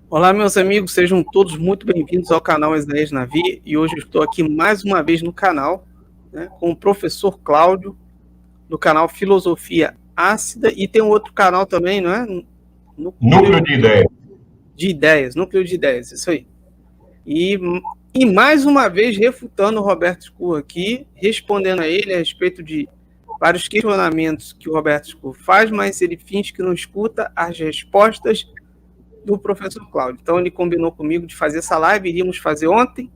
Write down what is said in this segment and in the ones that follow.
Olá, meus amigos, sejam todos muito bem-vindos ao canal Esdras Navi, e hoje eu estou aqui mais uma vez no canal, né, com o professor Cláudio, do canal Filosofia Ácida, e tem um outro canal também, não é? Núcleo de Ideias. Núcleo de Ideias, isso aí. E mais uma vez refutando o Roberto Scur aqui, respondendo a ele a respeito de vários questionamentos que o Roberto Scur faz, mas ele finge que não escuta as respostas do professor Cláudio. Então ele combinou comigo de fazer essa live, iríamos fazer ontem,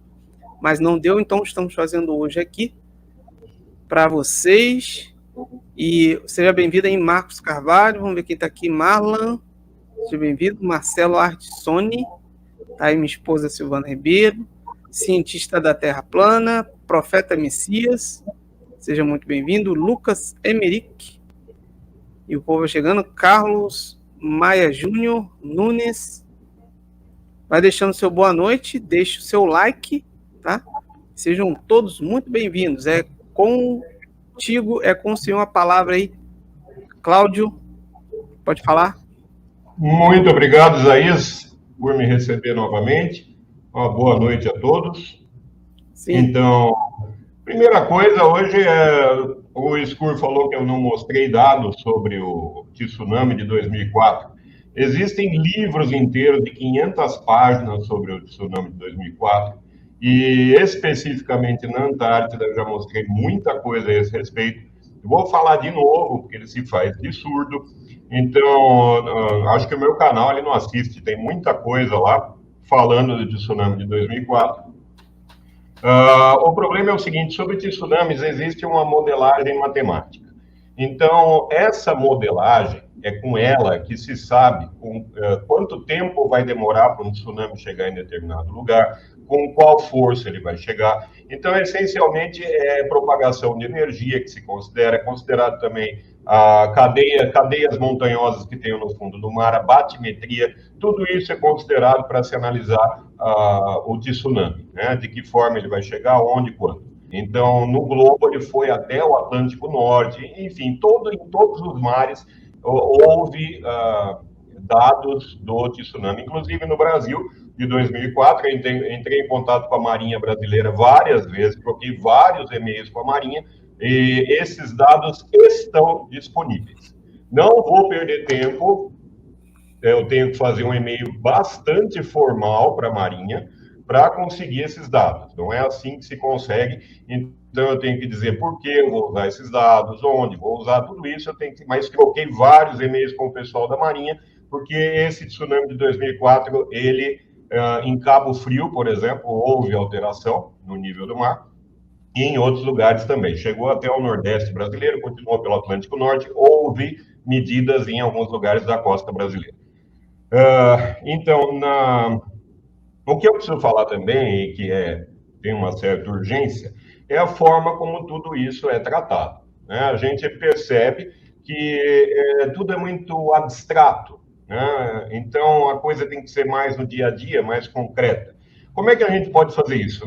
mas não deu, então estamos fazendo hoje aqui para vocês. E seja bem-vindo aí, Marcos Carvalho, vamos ver quem está aqui, Marlan, seja bem-vindo, Marcelo Artissoni, tá aí minha esposa Silvana Ribeiro, cientista da Terra Plana, Profeta Messias, seja muito bem-vindo, Lucas Emerick, e o povo vai chegando, Carlos Maia Júnior, Nunes. Vai deixando seu boa noite, deixe o seu like, tá? Sejam todos muito bem-vindos. É contigo, é com o senhor a palavra aí. Cláudio, pode falar? Muito obrigado, Isaías, por me receber novamente. Uma boa noite a todos. Sim. Então, primeira coisa, hoje o Scur falou que eu não mostrei dados sobre o tsunami de 2004. Existem livros inteiros de 500 páginas sobre o tsunami de 2004 e especificamente na Antártida eu já mostrei muita coisa a esse respeito. Eu vou falar de novo, porque ele se faz de surdo. Então, acho que o meu canal ele não assiste, tem muita coisa lá falando do tsunami de 2004. O problema é o seguinte, sobre tsunamis existe uma modelagem matemática. Então, essa modelagem, é com ela que se sabe quanto tempo vai demorar para um tsunami chegar em determinado lugar, com qual força ele vai chegar. Então, essencialmente, é propagação de energia que se considera, é considerado também a cadeias montanhosas que tem no fundo do mar, a batimetria, tudo isso é considerado para se analisar o tsunami, né? De que forma ele vai chegar, onde, quando. Então, no globo, ele foi até o Atlântico Norte, enfim, em todos os mares houve dados do tsunami, inclusive no Brasil, de 2004, eu entrei em contato com a Marinha Brasileira várias vezes, troquei vários e-mails com a Marinha, e esses dados estão disponíveis. Não vou perder tempo, eu tenho que fazer um e-mail bastante formal para a Marinha para conseguir esses dados. Não é assim que se consegue, então eu tenho que dizer por que eu vou usar esses dados, onde vou usar tudo isso, eu tenho que, mas troquei vários e-mails com o pessoal da Marinha, porque esse tsunami de 2004, ele, em Cabo Frio, por exemplo, houve alteração no nível do mar, e em outros lugares também. Chegou até o Nordeste brasileiro, continuou pelo Atlântico Norte, houve medidas em alguns lugares da costa brasileira. Então, o que eu preciso falar também, e que tem uma certa urgência, é a forma como tudo isso é tratado, né? A gente percebe que tudo é muito abstrato, né? Então, a coisa tem que ser mais no dia a dia, mais concreta. Como é que a gente pode fazer isso?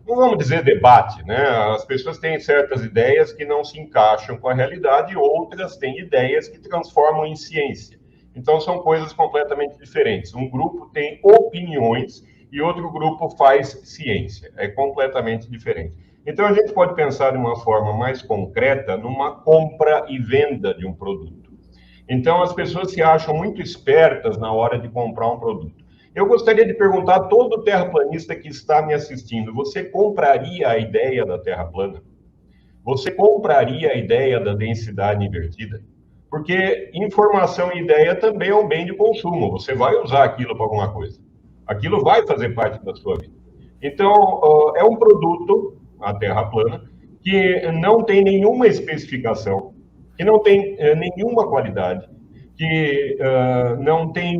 Não vamos dizer debate, né? As pessoas têm certas ideias que não se encaixam com a realidade, e outras têm ideias que transformam em ciência. Então, são coisas completamente diferentes. Um grupo tem opiniões e outro grupo faz ciência. É completamente diferente. Então, a gente pode pensar de uma forma mais concreta numa compra e venda de um produto. Então, as pessoas se acham muito espertas na hora de comprar um produto. Eu gostaria de perguntar a todo terraplanista que está me assistindo, você compraria a ideia da Terra plana? Você compraria a ideia da densidade invertida? Porque informação e ideia também é um bem de consumo. Você vai usar aquilo para alguma coisa. Aquilo vai fazer parte da sua vida. Então, é um produto, a Terra plana, que não tem nenhuma especificação, que não tem nenhuma qualidade, que não tem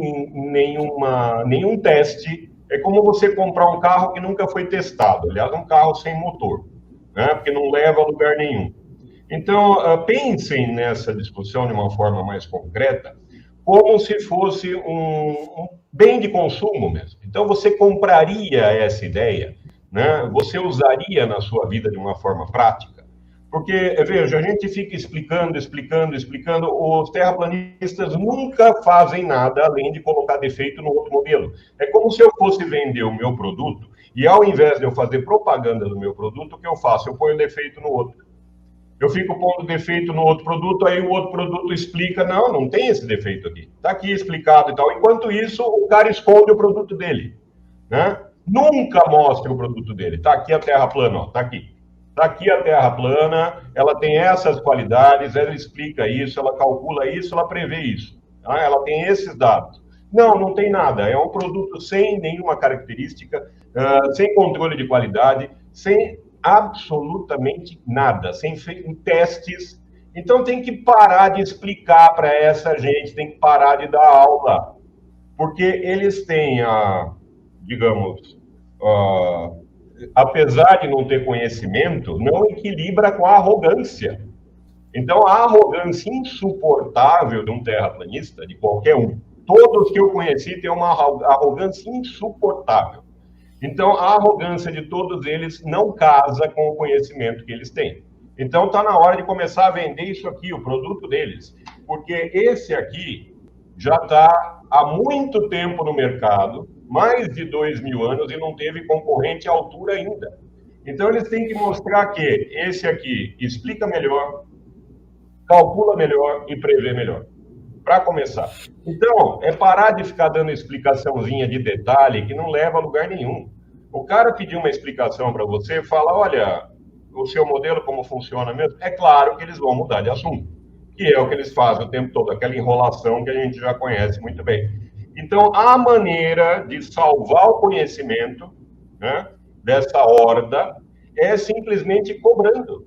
nenhum teste. É como você comprar um carro que nunca foi testado. Aliás, um carro sem motor, né? Porque não leva a lugar nenhum. Então, pensem nessa discussão de uma forma mais concreta, como se fosse um bem de consumo mesmo. Então, você compraria essa ideia, né? Você usaria na sua vida de uma forma prática? Porque, veja, a gente fica explicando, os terraplanistas nunca fazem nada além de colocar defeito no outro modelo. É como se eu fosse vender o meu produto e ao invés de eu fazer propaganda do meu produto, o que eu faço? Eu ponho defeito no outro. Eu fico pondo defeito no outro produto, aí o outro produto explica, não tem esse defeito aqui. Está aqui explicado e tal. Enquanto isso, o cara esconde o produto dele, né? Nunca mostra o produto dele. Está aqui a Terra plana, ó, tá aqui. Está aqui a Terra plana, ela tem essas qualidades, ela explica isso, ela calcula isso, ela prevê isso. Tá? Ela tem esses dados. Não tem nada. É um produto sem nenhuma característica, sem controle de qualidade, sem absolutamente nada, sem testes. Então tem que parar de explicar para essa gente, tem que parar de dar aula, porque eles têm digamos, apesar de não ter conhecimento, não equilibra com a arrogância. Então a arrogância insuportável de um terraplanista, de qualquer um, todos que eu conheci têm uma arrogância insuportável. Então, a arrogância de todos eles não casa com o conhecimento que eles têm. Então, está na hora de começar a vender isso aqui, o produto deles. Porque esse aqui já está há muito tempo no mercado, mais de 2.000 anos, e não teve concorrente à altura ainda. Então, eles têm que mostrar que esse aqui explica melhor, calcula melhor e prevê melhor. Para começar. Então, é parar de ficar dando explicaçãozinha de detalhe que não leva a lugar nenhum. O cara pedir uma explicação para você, fala, olha, o seu modelo como funciona mesmo? É claro que eles vão mudar de assunto, que é o que eles fazem o tempo todo, aquela enrolação que a gente já conhece muito bem. Então, a maneira de salvar o conhecimento, né, dessa horda é simplesmente cobrando.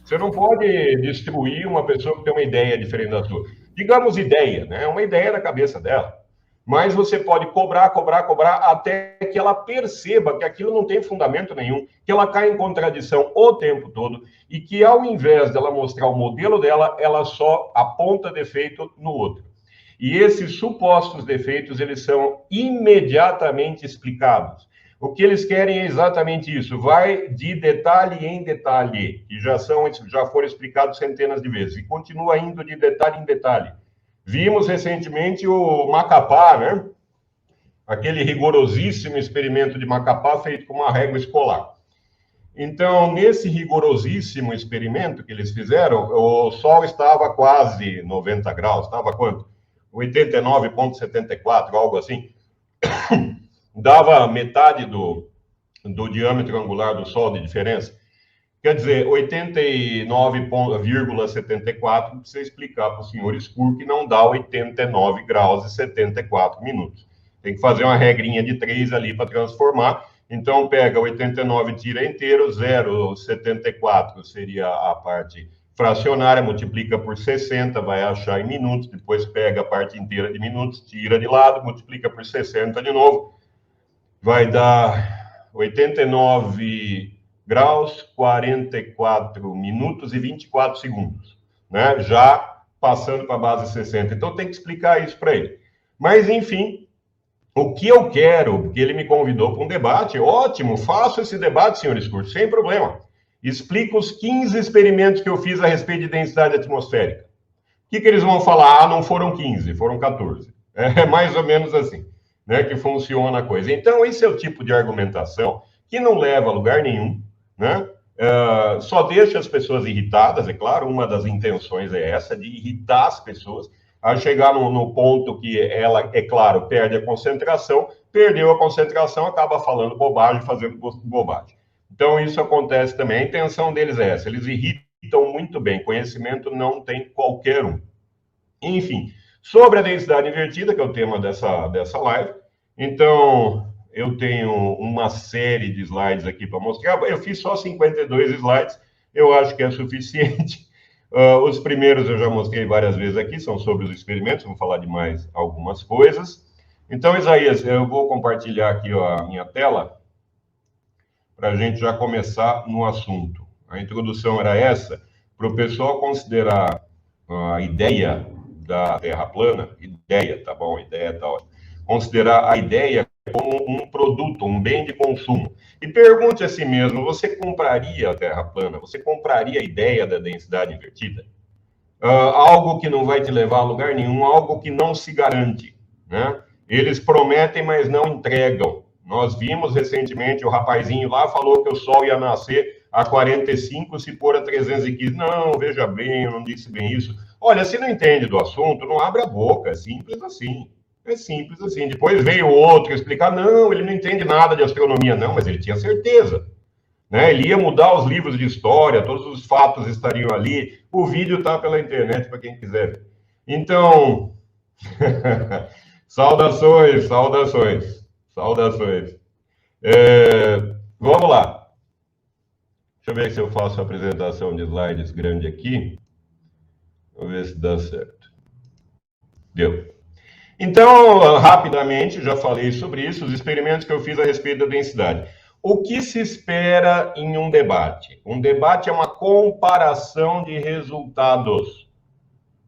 Você não pode destruir uma pessoa que tem uma ideia diferente da sua. Digamos ideia, né? Uma ideia da cabeça dela. Mas você pode cobrar até que ela perceba que aquilo não tem fundamento nenhum, que ela cai em contradição o tempo todo e que ao invés dela mostrar o modelo dela, ela só aponta defeito no outro. E esses supostos defeitos, eles são imediatamente explicados. O que eles querem é exatamente isso, vai de detalhe em detalhe, que já foram explicados centenas de vezes, e continua indo de detalhe em detalhe. Vimos recentemente o Macapá, né? Aquele rigorosíssimo experimento de Macapá feito com uma régua escolar. Então, nesse rigorosíssimo experimento que eles fizeram, o Sol estava quase 90 graus, estava quanto? 89,74, algo assim. Dava metade do diâmetro angular do Sol de diferença. Quer dizer, 89,74 precisa explicar para o senhor escuro que não dá 89 graus e 74 minutos. Tem que fazer uma regrinha de 3 ali para transformar. Então, pega 89, tira inteiro, 0,74 seria a parte fracionária, multiplica por 60, vai achar em minutos, depois pega a parte inteira de minutos, tira de lado, multiplica por 60 de novo. Vai dar 89 graus, 44 minutos e 24 segundos, né? Já passando para a base 60. Então, tem que explicar isso para ele. Mas, enfim, o que eu quero, porque ele me convidou para um debate, ótimo, faço esse debate, senhor Escurso, sem problema. Explico os 15 experimentos que eu fiz a respeito de densidade atmosférica. O que eles vão falar? Não foram 15, foram 14. É mais ou menos assim, né, que funciona a coisa. Então, esse é o tipo de argumentação que não leva a lugar nenhum, né? Só deixa as pessoas irritadas, é claro, uma das intenções é essa, de irritar as pessoas, a chegar no ponto que ela, é claro, perde a concentração, perdeu a concentração, acaba falando bobagem, fazendo bobagem. Então, isso acontece também. A intenção deles é essa, eles irritam muito bem, conhecimento não tem qualquer um. Enfim, sobre a densidade invertida, que é o tema dessa live, então, eu tenho uma série de slides aqui para mostrar. Eu fiz só 52 slides, eu acho que é suficiente. Os primeiros eu já mostrei várias vezes aqui, são sobre os experimentos, vou falar de mais algumas coisas. Então, Isaías, eu vou compartilhar aqui a minha tela para a gente já começar no assunto. A introdução era essa, para o pessoal considerar a ideia da Terra plana, ideia, tá bom, ideia tá ótimo. Considerar a ideia como um produto, um bem de consumo. E pergunte a si mesmo, você compraria a Terra plana? Você compraria a ideia da densidade invertida? Algo que não vai te levar a lugar nenhum, algo que não se garante, né? Eles prometem, mas não entregam. Nós vimos recentemente, o rapazinho lá falou que o Sol ia nascer a 45, se for a 315. Não, veja bem, eu não disse bem isso. Olha, se não entende do assunto, não abre a boca, é simples assim. É simples assim. Depois veio outro explicar, não, ele não entende nada de astronomia, não, mas ele tinha certeza. Né? Ele ia mudar os livros de história, todos os fatos estariam ali. O vídeo está pela internet para quem quiser ver. Então, saudações. Vamos lá. Deixa eu ver se eu faço a apresentação de slides grande aqui. Vamos ver se dá certo. Deu. Então, rapidamente, já falei sobre isso, os experimentos que eu fiz a respeito da densidade. O que se espera em um debate? Um debate é uma comparação de resultados.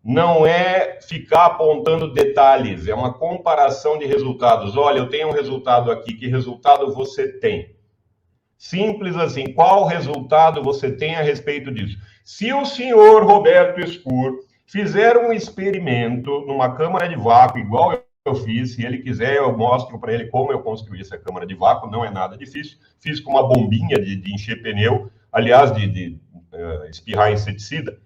Não é ficar apontando detalhes, é uma comparação de resultados. Olha, eu tenho um resultado aqui, que resultado você tem? Simples assim, qual resultado você tem a respeito disso? Se o senhor Roberto Escur fizer um experimento numa câmara de vácuo, igual eu fiz, se ele quiser, eu mostro para ele como eu construí essa câmara de vácuo, não é nada difícil. Fiz com uma bombinha de encher pneu, aliás, de espirrar inseticida.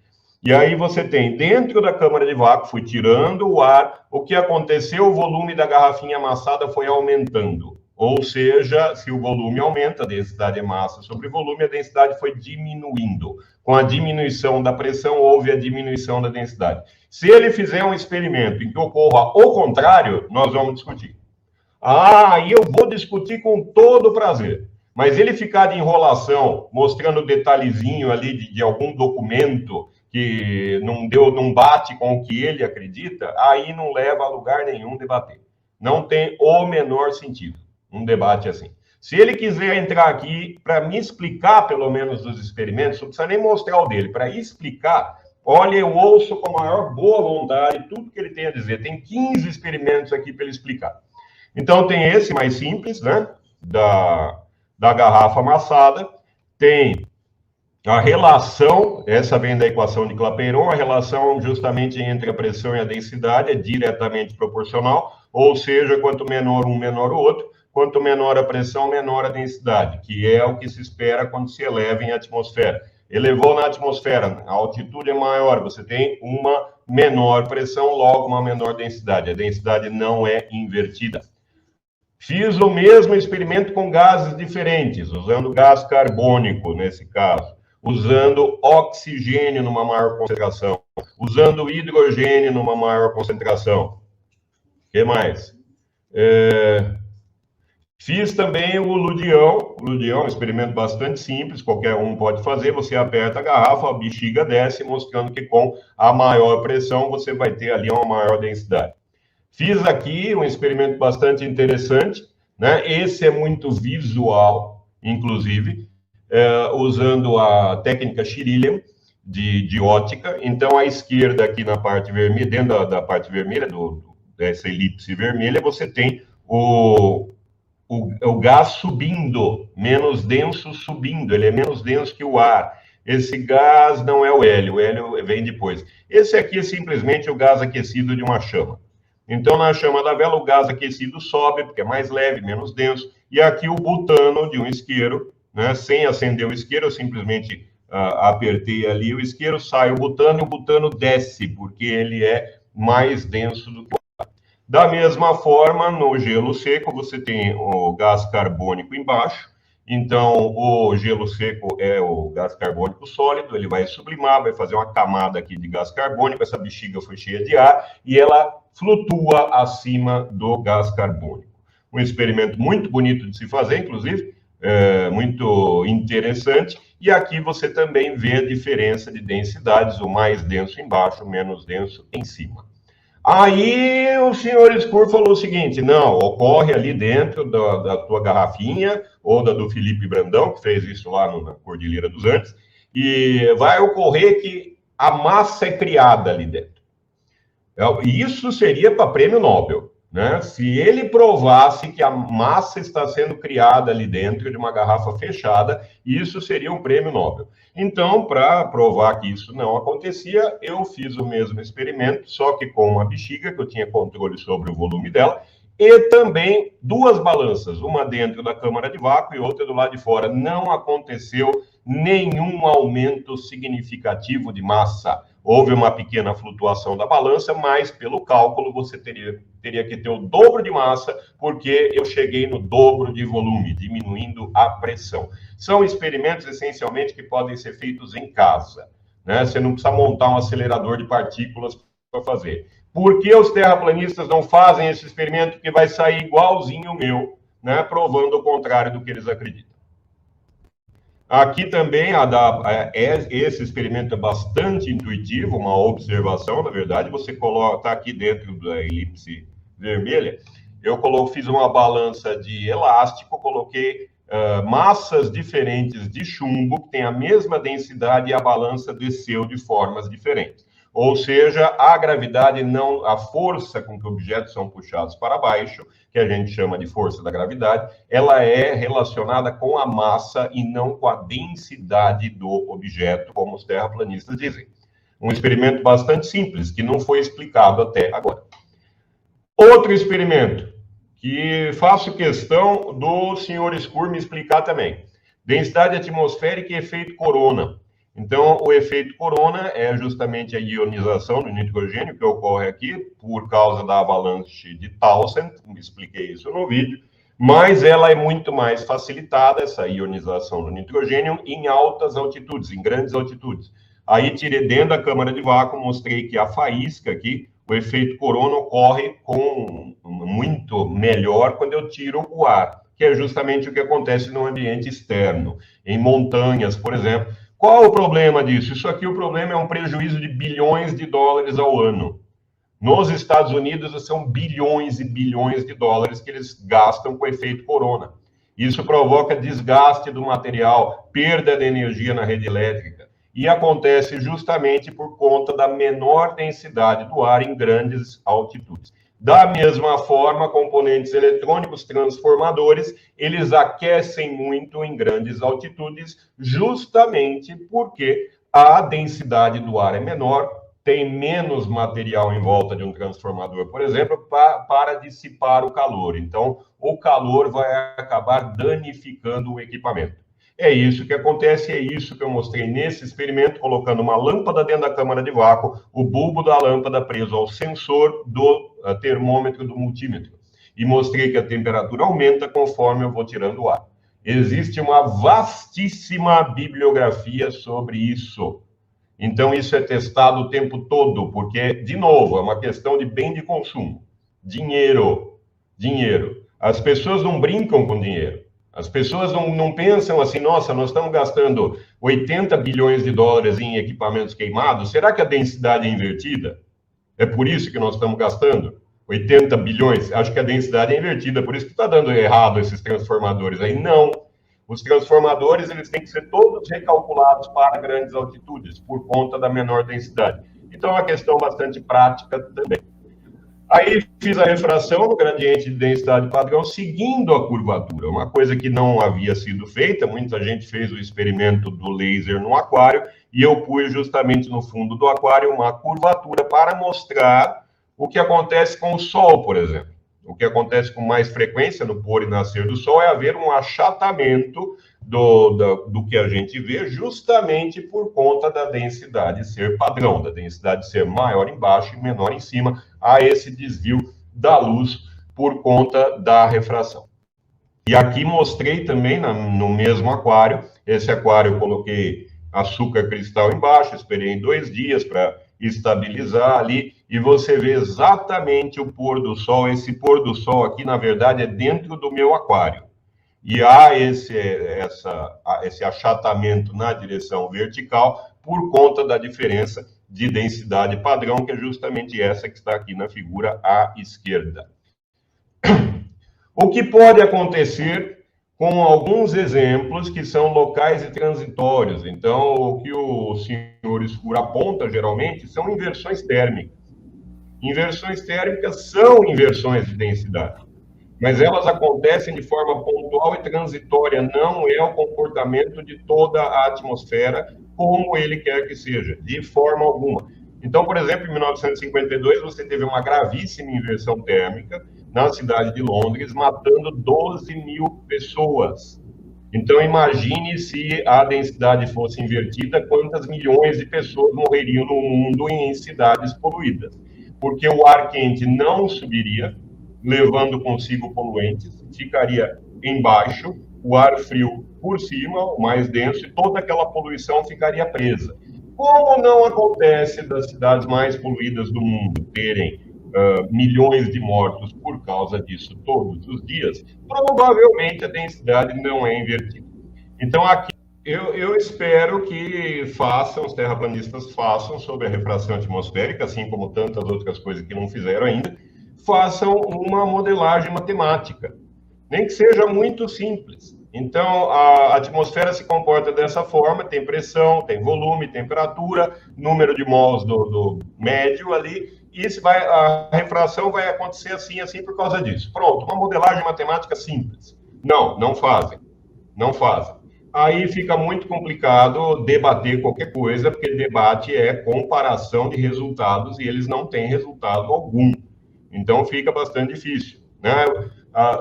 E aí você tem, dentro da câmara de vácuo, fui tirando o ar, o que aconteceu, o volume da garrafinha amassada foi aumentando. Ou seja, se o volume aumenta, a densidade é massa sobre volume, a densidade foi diminuindo. Com a diminuição da pressão, houve a diminuição da densidade. Se ele fizer um experimento em que ocorra o contrário, nós vamos discutir. Aí eu vou discutir com todo prazer. Mas ele ficar de enrolação, mostrando detalhezinho ali de algum documento que não bate com o que ele acredita, aí não leva a lugar nenhum debater. Não tem o menor sentido um debate assim. Se ele quiser entrar aqui para me explicar, pelo menos, dos experimentos, não precisa nem mostrar o dele, para explicar, olha, eu ouço com a maior boa vontade tudo que ele tem a dizer. Tem 15 experimentos aqui para ele explicar. Então, tem esse mais simples, né, da garrafa amassada, tem a relação, essa vem da equação de Clapeyron, a relação justamente entre a pressão e a densidade é diretamente proporcional, ou seja, quanto menor um, menor o outro. Quanto menor a pressão, menor a densidade, que é o que se espera quando se eleva em atmosfera. Elevou na atmosfera, a altitude é maior, você tem uma menor pressão, logo uma menor densidade. A densidade não é invertida. Fiz o mesmo experimento com gases diferentes, usando gás carbônico, nesse caso, usando oxigênio numa maior concentração, usando hidrogênio numa maior concentração. O que mais? Fiz também o Ludião. O Ludião é um experimento bastante simples, qualquer um pode fazer. Você aperta a garrafa, a bexiga desce, mostrando que com a maior pressão você vai ter ali uma maior densidade. Fiz aqui um experimento bastante interessante, né? Esse é muito visual, inclusive, usando a técnica Schirilian de ótica. Então, à esquerda, aqui na parte vermelha, dentro da parte vermelha, dessa elipse vermelha, você tem o gás subindo, menos denso subindo, ele é menos denso que o ar. Esse gás não é o hélio vem depois. Esse aqui é simplesmente o gás aquecido de uma chama. Então, na chama da vela, o gás aquecido sobe, porque é mais leve, menos denso, e aqui o butano de um isqueiro, né? Sem acender o isqueiro, eu simplesmente apertei ali o isqueiro, sai o butano, e o butano desce, porque ele é mais denso do que o ar. Da mesma forma, no gelo seco, você tem o gás carbônico embaixo. Então, o gelo seco é o gás carbônico sólido, ele vai sublimar, vai fazer uma camada aqui de gás carbônico, essa bexiga foi cheia de ar, e ela flutua acima do gás carbônico. Um experimento muito bonito de se fazer, inclusive, muito interessante, e aqui você também vê a diferença de densidades, o mais denso embaixo, o menos denso em cima. Aí o senhor Escur falou o seguinte, não, ocorre ali dentro da tua garrafinha, ou da do Felipe Brandão, que fez isso lá na Cordilheira dos Andes, e vai ocorrer que a massa é criada ali dentro. Isso seria para prêmio Nobel. né? Se ele provasse que a massa está sendo criada ali dentro de uma garrafa fechada, isso seria um prêmio Nobel. Então, para provar que isso não acontecia, eu fiz o mesmo experimento, só que com uma bexiga, que eu tinha controle sobre o volume dela, e também duas balanças, uma dentro da câmara de vácuo e outra do lado de fora. Não aconteceu nenhum aumento significativo de massa. Houve uma pequena flutuação da balança, mas pelo cálculo você teria que ter o dobro de massa, porque eu cheguei no dobro de volume, diminuindo a pressão. São experimentos, essencialmente, que podem ser feitos em casa, né? Você não precisa montar um acelerador de partículas para fazer. Por que os terraplanistas não fazem esse experimento que vai sair igualzinho o meu, né? Provando o contrário do que eles acreditam? Aqui também, esse experimento é bastante intuitivo, uma observação, na verdade, você está aqui dentro da elipse vermelha, fiz uma balança de elástico, coloquei massas diferentes de chumbo, que tem a mesma densidade, e a balança desceu de formas diferentes. Ou seja, a gravidade não, a força com que objetos são puxados para baixo, que a gente chama de força da gravidade, ela é relacionada com a massa e não com a densidade do objeto, como os terraplanistas dizem. Um experimento bastante simples, que não foi explicado até agora. Outro experimento, que faço questão do senhor Skur me explicar também. Densidade atmosférica e efeito corona. Então, o efeito corona é justamente a ionização do nitrogênio que ocorre aqui por causa da avalanche de Townsend, expliquei isso no vídeo, mas ela é muito mais facilitada, essa ionização do nitrogênio, em altas altitudes, em grandes altitudes. Aí, tirei dentro da câmara de vácuo, mostrei que a faísca aqui, o efeito corona ocorre com muito melhor quando eu tiro o ar, que é justamente o que acontece no ambiente externo, em montanhas, por exemplo. Qual o problema disso? Isso aqui, o problema é um prejuízo de bilhões de dólares ao ano. Nos Estados Unidos, são bilhões e bilhões de dólares que eles gastam com o efeito corona. Isso provoca desgaste do material, perda de energia na rede elétrica. E acontece justamente por conta da menor densidade do ar em grandes altitudes. Da mesma forma, componentes eletrônicos, transformadores, eles aquecem muito em grandes altitudes, justamente porque a densidade do ar é menor, tem menos material em volta de um transformador, por exemplo, para dissipar o calor. Então, o calor vai acabar danificando o equipamento. É isso que acontece, é isso que eu mostrei nesse experimento, colocando uma lâmpada dentro da câmara de vácuo, o bulbo da lâmpada preso ao sensor do termômetro do multímetro. E mostrei que a temperatura aumenta conforme eu vou tirando o ar. Existe uma vastíssima bibliografia sobre isso. Então, isso é testado o tempo todo, porque, de novo, é uma questão de bem de consumo. Dinheiro. Dinheiro. As pessoas não brincam com dinheiro. As pessoas não pensam assim, nossa, nós estamos gastando 80 bilhões de dólares em equipamentos queimados, será que a densidade é invertida? É por isso que nós estamos gastando 80 bilhões? Acho que a densidade é invertida, por isso que está dando errado esses transformadores aí. Não. Os transformadores, eles têm que ser todos recalculados para grandes altitudes, por conta da menor densidade. Então, é uma questão bastante prática também. Aí fiz a refração no gradiente de densidade padrão seguindo a curvatura, uma coisa que não havia sido feita. Muita gente fez o experimento do laser no aquário e eu pus justamente no fundo do aquário uma curvatura para mostrar o que acontece com o Sol, por exemplo. O que acontece com mais frequência no pôr e nascer do Sol é haver um achatamento do que a gente vê, justamente por conta da densidade ser padrão, da densidade ser maior embaixo e menor em cima, há esse desvio da luz por conta da refração. E aqui mostrei também no mesmo aquário, esse aquário eu coloquei açúcar cristal embaixo, esperei em 2 dias para estabilizar ali, e você vê exatamente o pôr do sol. Esse pôr do sol aqui, na verdade, é dentro do meu aquário. E há esse achatamento na direção vertical por conta da diferença de densidade padrão, que é justamente essa que está aqui na figura à esquerda. O que pode acontecer com alguns exemplos que são locais e transitórios. Então, o que o senhor Skur aponta, geralmente, são inversões térmicas. Inversões térmicas são inversões de densidade, mas elas acontecem de forma pontual e transitória, não é o comportamento de toda a atmosfera como ele quer que seja, de forma alguma. Então, por exemplo, em 1952, você teve uma gravíssima inversão térmica na cidade de Londres, matando 12 mil pessoas. Então, imagine se a densidade fosse invertida, quantas milhões de pessoas morreriam no mundo em cidades poluídas. Porque o ar quente não subiria, levando consigo poluentes, ficaria embaixo, o ar frio por cima, o mais denso, e toda aquela poluição ficaria presa. Como não acontece das cidades mais poluídas do mundo terem milhões de mortos por causa disso todos os dias, provavelmente a densidade não é invertida. Então, aqui eu espero que os terraplanistas façam sobre a refração atmosférica, assim como tantas outras coisas que não fizeram ainda, façam uma modelagem matemática, nem que seja muito simples. Então, a atmosfera se comporta dessa forma, tem pressão, tem volume, temperatura, número de mols do médio ali, e a refração vai acontecer assim, assim por causa disso. Pronto, uma modelagem matemática simples. Não fazem. Aí fica muito complicado debater qualquer coisa, porque debate é comparação de resultados e eles não têm resultado algum. Então fica bastante difícil, né?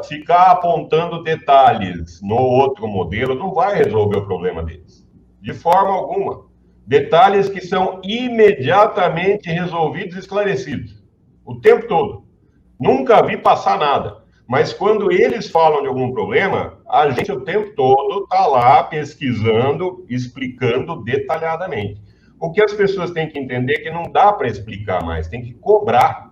Ficar apontando detalhes no outro modelo não vai resolver o problema deles, de forma alguma. Detalhes que são imediatamente resolvidos e esclarecidos, o tempo todo. Nunca vi passar nada. Mas quando eles falam de algum problema, a gente o tempo todo está lá pesquisando, explicando detalhadamente. O que as pessoas têm que entender é que não dá para explicar mais, tem que cobrar.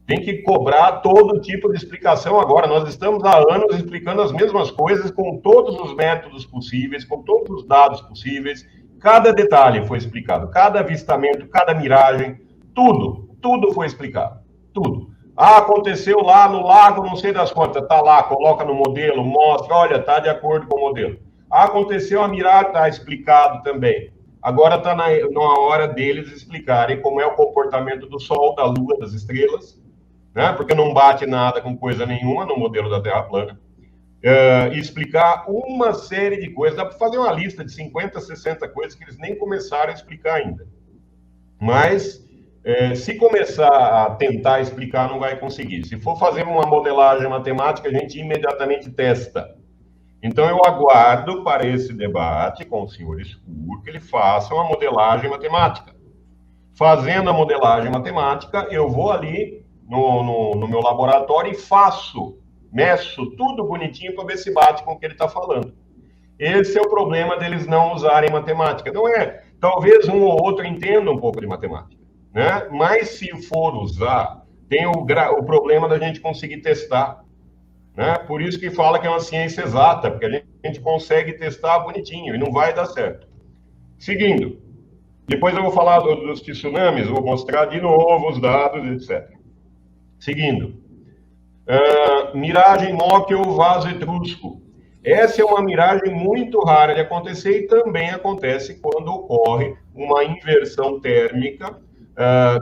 Tem que cobrar todo tipo de explicação agora. Nós estamos há anos explicando as mesmas coisas com todos os métodos possíveis, com todos os dados possíveis. Cada detalhe foi explicado, cada avistamento, cada miragem, tudo foi explicado, tudo. Aconteceu lá no lago, não sei das quantas, tá lá, coloca no modelo, mostra, olha, tá de acordo com o modelo. Aconteceu a miragem, tá explicado também. Agora está na hora deles explicarem como é o comportamento do Sol, da Lua, das estrelas, né? Porque não bate nada com coisa nenhuma no modelo da Terra plana. Explicar uma série de coisas. Dá para fazer uma lista de 50, 60 coisas que eles nem começaram a explicar ainda. Mas, se começar a tentar explicar, não vai conseguir. Se for fazer uma modelagem matemática, a gente imediatamente testa. Então, eu aguardo para esse debate com o senhor Escuro que ele faça uma modelagem matemática. Fazendo a modelagem matemática, eu vou ali no meu laboratório e meço tudo bonitinho para ver se bate com o que ele está falando. Esse é o problema deles não usarem matemática. Não é, talvez um ou outro entenda um pouco de matemática, né? Mas se for usar, tem o problema da gente conseguir testar. Né? Por isso que fala que é uma ciência exata, porque a gente consegue testar bonitinho e não vai dar certo. Seguindo, depois eu vou falar dos tsunamis, vou mostrar de novo os dados, etc. Seguindo, miragem MOC ou vaso etrusco. Essa é uma miragem muito rara de acontecer e também acontece quando ocorre uma inversão térmica,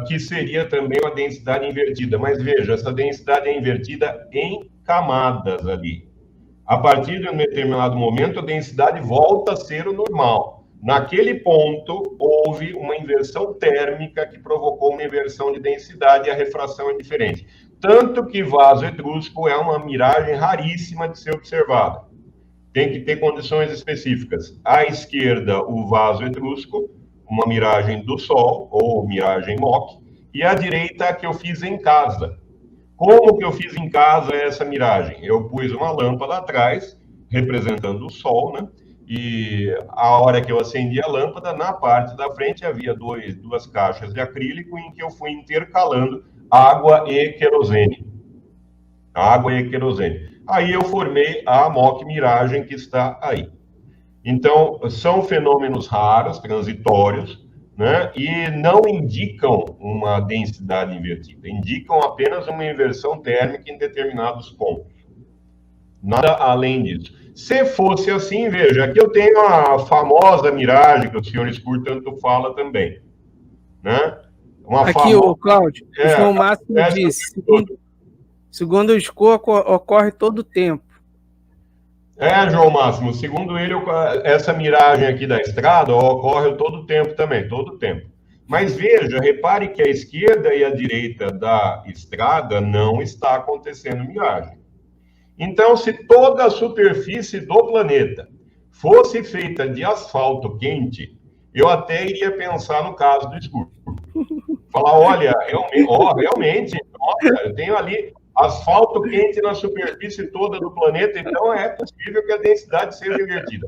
que seria também uma densidade invertida. Mas veja, essa densidade é invertida em camadas ali. A partir de um determinado momento, a densidade volta a ser o normal. Naquele ponto, houve uma inversão térmica que provocou uma inversão de densidade e a refração é diferente. Tanto que vaso etrusco é uma miragem raríssima de ser observada. Tem que ter condições específicas. À esquerda, o vaso etrusco, uma miragem do Sol, ou miragem MOC, e à direita, a que eu fiz em casa. Como que eu fiz em casa essa miragem? Eu pus uma lâmpada atrás, representando o Sol, né? E a hora que eu acendi a lâmpada, na parte da frente havia duas caixas de acrílico em que eu fui intercalando água e querosene. Aí eu formei a MOC miragem que está aí. Então, são fenômenos raros, transitórios, né? E não indicam uma densidade invertida, indicam apenas uma inversão térmica em determinados pontos. Nada além disso. Se fosse assim, veja, aqui eu tenho a famosa miragem que o senhor Escuro tanto fala também, né? Aqui, o Cláudio, o João Máximo disse, segundo o SCOR, ocorre todo o tempo. João Máximo, segundo ele, essa miragem aqui da estrada ocorre todo o tempo também, todo o tempo. Mas veja, repare que a esquerda e a direita da estrada não está acontecendo miragem. Então, se toda a superfície do planeta fosse feita de asfalto quente, eu até iria pensar no caso do escuro. Falar, olha, realmente, nossa, eu tenho ali asfalto quente na superfície toda do planeta, então é possível que a densidade seja invertida.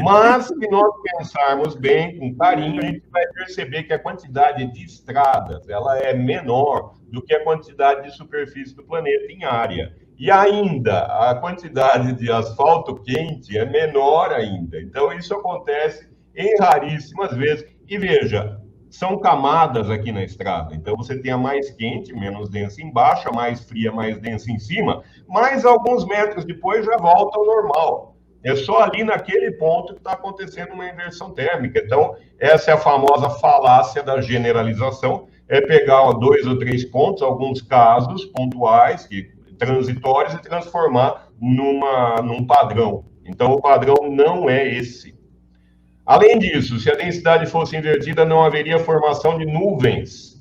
Mas, se nós pensarmos bem, com carinho, a gente vai perceber que a quantidade de estradas ela é menor do que a quantidade de superfície do planeta em área. E ainda, a quantidade de asfalto quente é menor ainda. Então, isso acontece em raríssimas vezes. E veja, são camadas aqui na estrada. Então, você tem a mais quente, menos densa embaixo, a mais fria, mais densa em cima, mas alguns metros depois já volta ao normal. É só ali naquele ponto que está acontecendo uma inversão térmica. Então, essa é a famosa falácia da generalização, é pegar 2 ou 3 pontos, alguns casos pontuais, transitórios, e transformar num padrão. Então, o padrão não é esse. Além disso, se a densidade fosse invertida, não haveria formação de nuvens.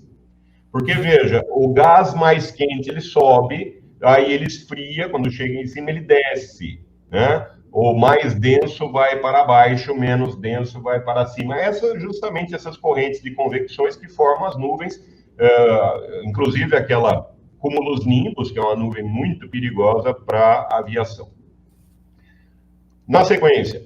Porque, veja, o gás mais quente, ele sobe, aí ele esfria, quando chega em cima, ele desce, né? O mais denso vai para baixo, o menos denso vai para cima. Justamente essas correntes de convecções que formam as nuvens, inclusive aquela cumulus nimbus, que é uma nuvem muito perigosa para a aviação. Na sequência,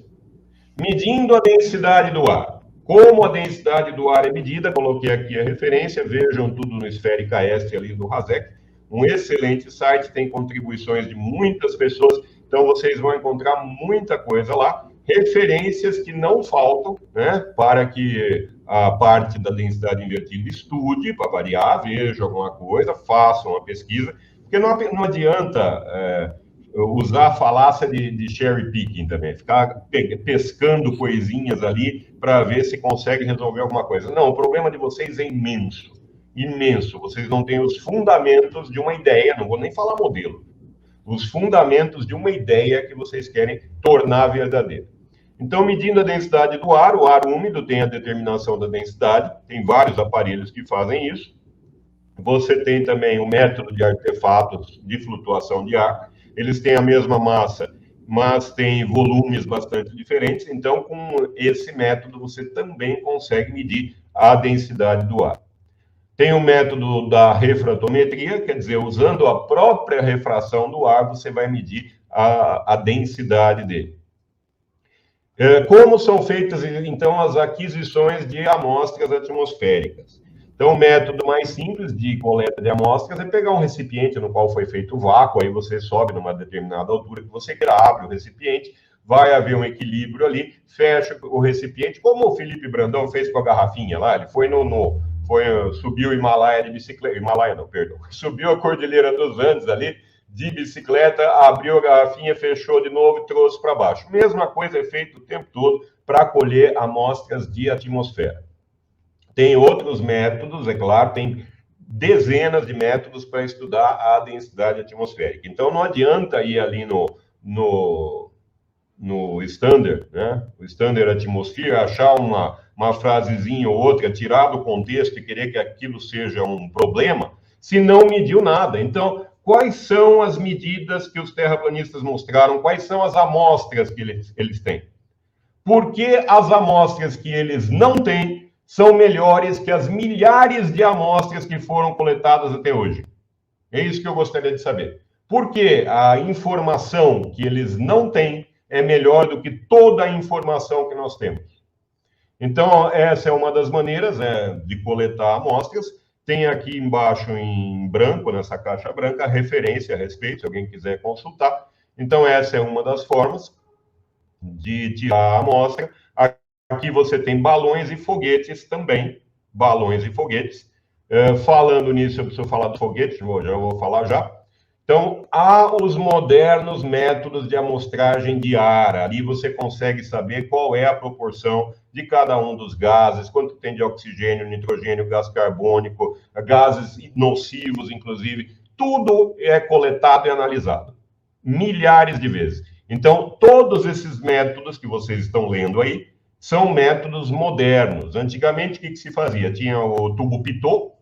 medindo a densidade do ar. Como a densidade do ar é medida, coloquei aqui a referência, vejam tudo no Esférica Est ali do Rasek, um excelente site, tem contribuições de muitas pessoas, então vocês vão encontrar muita coisa lá, referências que não faltam, né, para que a parte da densidade invertida estude, para variar, veja alguma coisa, façam uma pesquisa, porque não adianta usar a falácia de cherry picking também, ficar pescando coisinhas ali para ver se consegue resolver alguma coisa. Não, o problema de vocês é imenso, imenso. Vocês não têm os fundamentos de uma ideia, não vou nem falar modelo, os fundamentos de uma ideia que vocês querem tornar verdadeira. Então, medindo a densidade do ar, o ar úmido tem a determinação da densidade, tem vários aparelhos que fazem isso. Você tem também o método de artefatos de flutuação de ar, eles têm a mesma massa, mas têm volumes bastante diferentes, então, com esse método, você também consegue medir a densidade do ar. Tem o método da refratometria, quer dizer, usando a própria refração do ar, você vai medir a densidade dele. Como são feitas, então, as aquisições de amostras atmosféricas? Então, o método mais simples de coleta de amostras é pegar um recipiente no qual foi feito o vácuo, aí você sobe numa determinada altura que você quer, abre o recipiente, vai haver um equilíbrio ali, fecha o recipiente, como o Felipe Brandão fez com a garrafinha lá, ele foi subiu o Himalaia de bicicleta, subiu a Cordilheira dos Andes ali, de bicicleta, abriu a garrafinha, fechou de novo e trouxe para baixo. Mesma coisa é feita o tempo todo para colher amostras de atmosfera. Tem outros métodos, é claro, tem dezenas de métodos para estudar a densidade atmosférica. Então, não adianta ir ali no Standard, né? O Standard Atmosphere, achar uma frasezinha ou outra, tirar do contexto e querer que aquilo seja um problema, se não mediu nada. Então, quais são as medidas que os terraplanistas mostraram? Quais são as amostras que eles têm? Por que as amostras que eles não têm são melhores que as milhares de amostras que foram coletadas até hoje? É isso que eu gostaria de saber. Por que a informação que eles não têm é melhor do que toda a informação que nós temos? Então, essa é uma das maneiras de coletar amostras. Tem aqui embaixo em branco, nessa caixa branca, a referência a respeito, se alguém quiser consultar. Então, essa é uma das formas de tirar a amostra. Aqui você tem balões e foguetes também, balões e foguetes. Falando nisso, eu preciso falar dos foguetes, já vou falar já. Então, há os modernos métodos de amostragem de ar. Ali você consegue saber qual é a proporção de cada um dos gases, quanto tem de oxigênio, nitrogênio, gás carbônico, gases nocivos, inclusive. Tudo é coletado e analisado. Milhares de vezes. Então, todos esses métodos que vocês estão lendo aí são métodos modernos. Antigamente, o que se fazia? Tinha o tubo Pitot,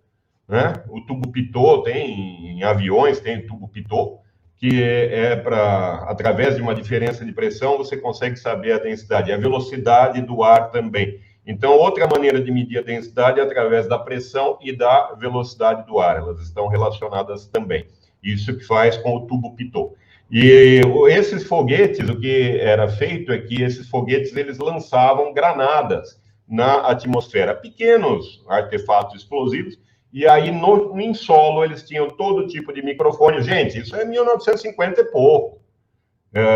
né? O tubo Pitot tem, em aviões, tem o tubo Pitot, que é para, através de uma diferença de pressão, você consegue saber a densidade, a velocidade do ar também. Então, outra maneira de medir a densidade é através da pressão e da velocidade do ar, elas estão relacionadas também. Isso que faz com o tubo Pitot. E esses foguetes, o que era feito é que esses foguetes, eles lançavam granadas na atmosfera, pequenos artefatos explosivos, e aí em solo eles tinham todo tipo de microfone. Gente, isso é 1950 e pouco,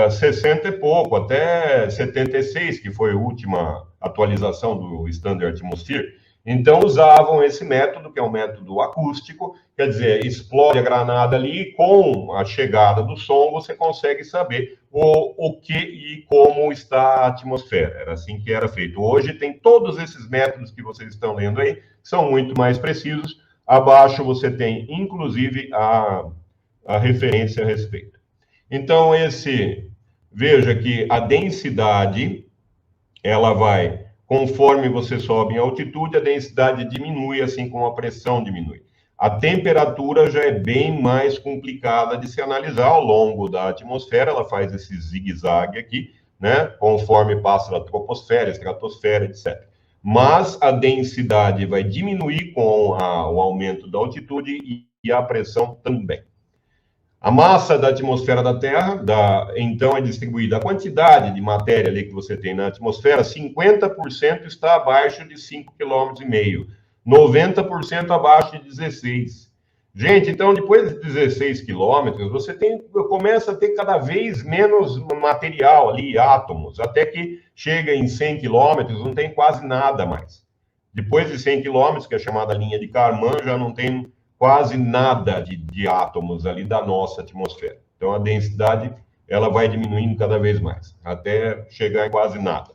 60 e pouco, até 76, que foi a última atualização do Standard Atmosphere. Então, usavam esse método, que é um método acústico, quer dizer, explode a granada ali e com a chegada do som você consegue saber o que e como está a atmosfera. Era assim que era feito. Hoje tem todos esses métodos que vocês estão lendo aí, que são muito mais precisos. Abaixo você tem, inclusive, a referência a respeito. Então, veja que a densidade, ela vai... Conforme você sobe em altitude, a densidade diminui, assim como a pressão diminui. A temperatura já é bem mais complicada de se analisar ao longo da atmosfera, ela faz esse zigue-zague aqui, né? Conforme passa da troposfera, estratosfera, etc. Mas a densidade vai diminuir com o aumento da altitude e a pressão também. A massa da atmosfera da Terra, então, é distribuída. A quantidade de matéria ali que você tem na atmosfera, 50% está abaixo de 5,5 km, 90% abaixo de 16. Gente, então, depois de 16 quilômetros, você começa a ter cada vez menos material ali, átomos, até que chega em 100 quilômetros, não tem quase nada mais. Depois de 100 quilômetros, que é chamada linha de Kármán, já não tem quase nada de átomos ali da nossa atmosfera. Então, a densidade, ela vai diminuindo cada vez mais, até chegar em quase nada.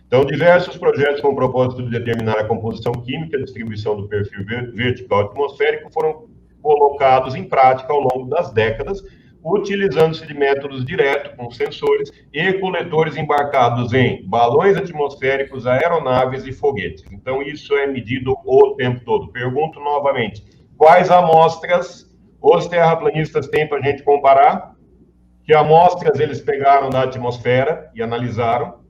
Então, diversos projetos com o propósito de determinar a composição química e a distribuição do perfil vertical atmosférico foram colocados em prática ao longo das décadas, utilizando-se de métodos diretos, com sensores e coletores embarcados em balões atmosféricos, aeronaves e foguetes. Então, isso é medido o tempo todo. Pergunto novamente, quais amostras os terraplanistas têm para a gente comparar? Que amostras eles pegaram da atmosfera e analisaram?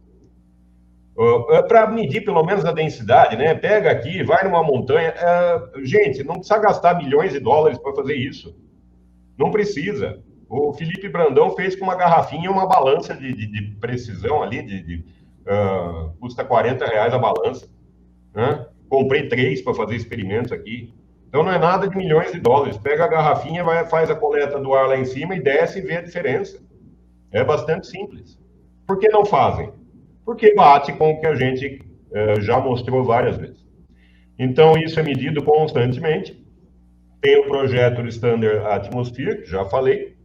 Para medir pelo menos a densidade, né? Pega aqui, vai numa montanha. Gente, não precisa gastar milhões de dólares para fazer isso. Não precisa. O Felipe Brandão fez com uma garrafinha uma balança de precisão ali, custa R$40 a balança. Né? Comprei 3 para fazer experimentos aqui. Então, não é nada de milhões de dólares. Pega a garrafinha, faz a coleta do ar lá em cima e desce e vê a diferença. É bastante simples. Por que não fazem? Porque bate com o que a gente já mostrou várias vezes. Então, isso é medido constantemente. Tem o projeto do Standard Atmosphere, que já falei.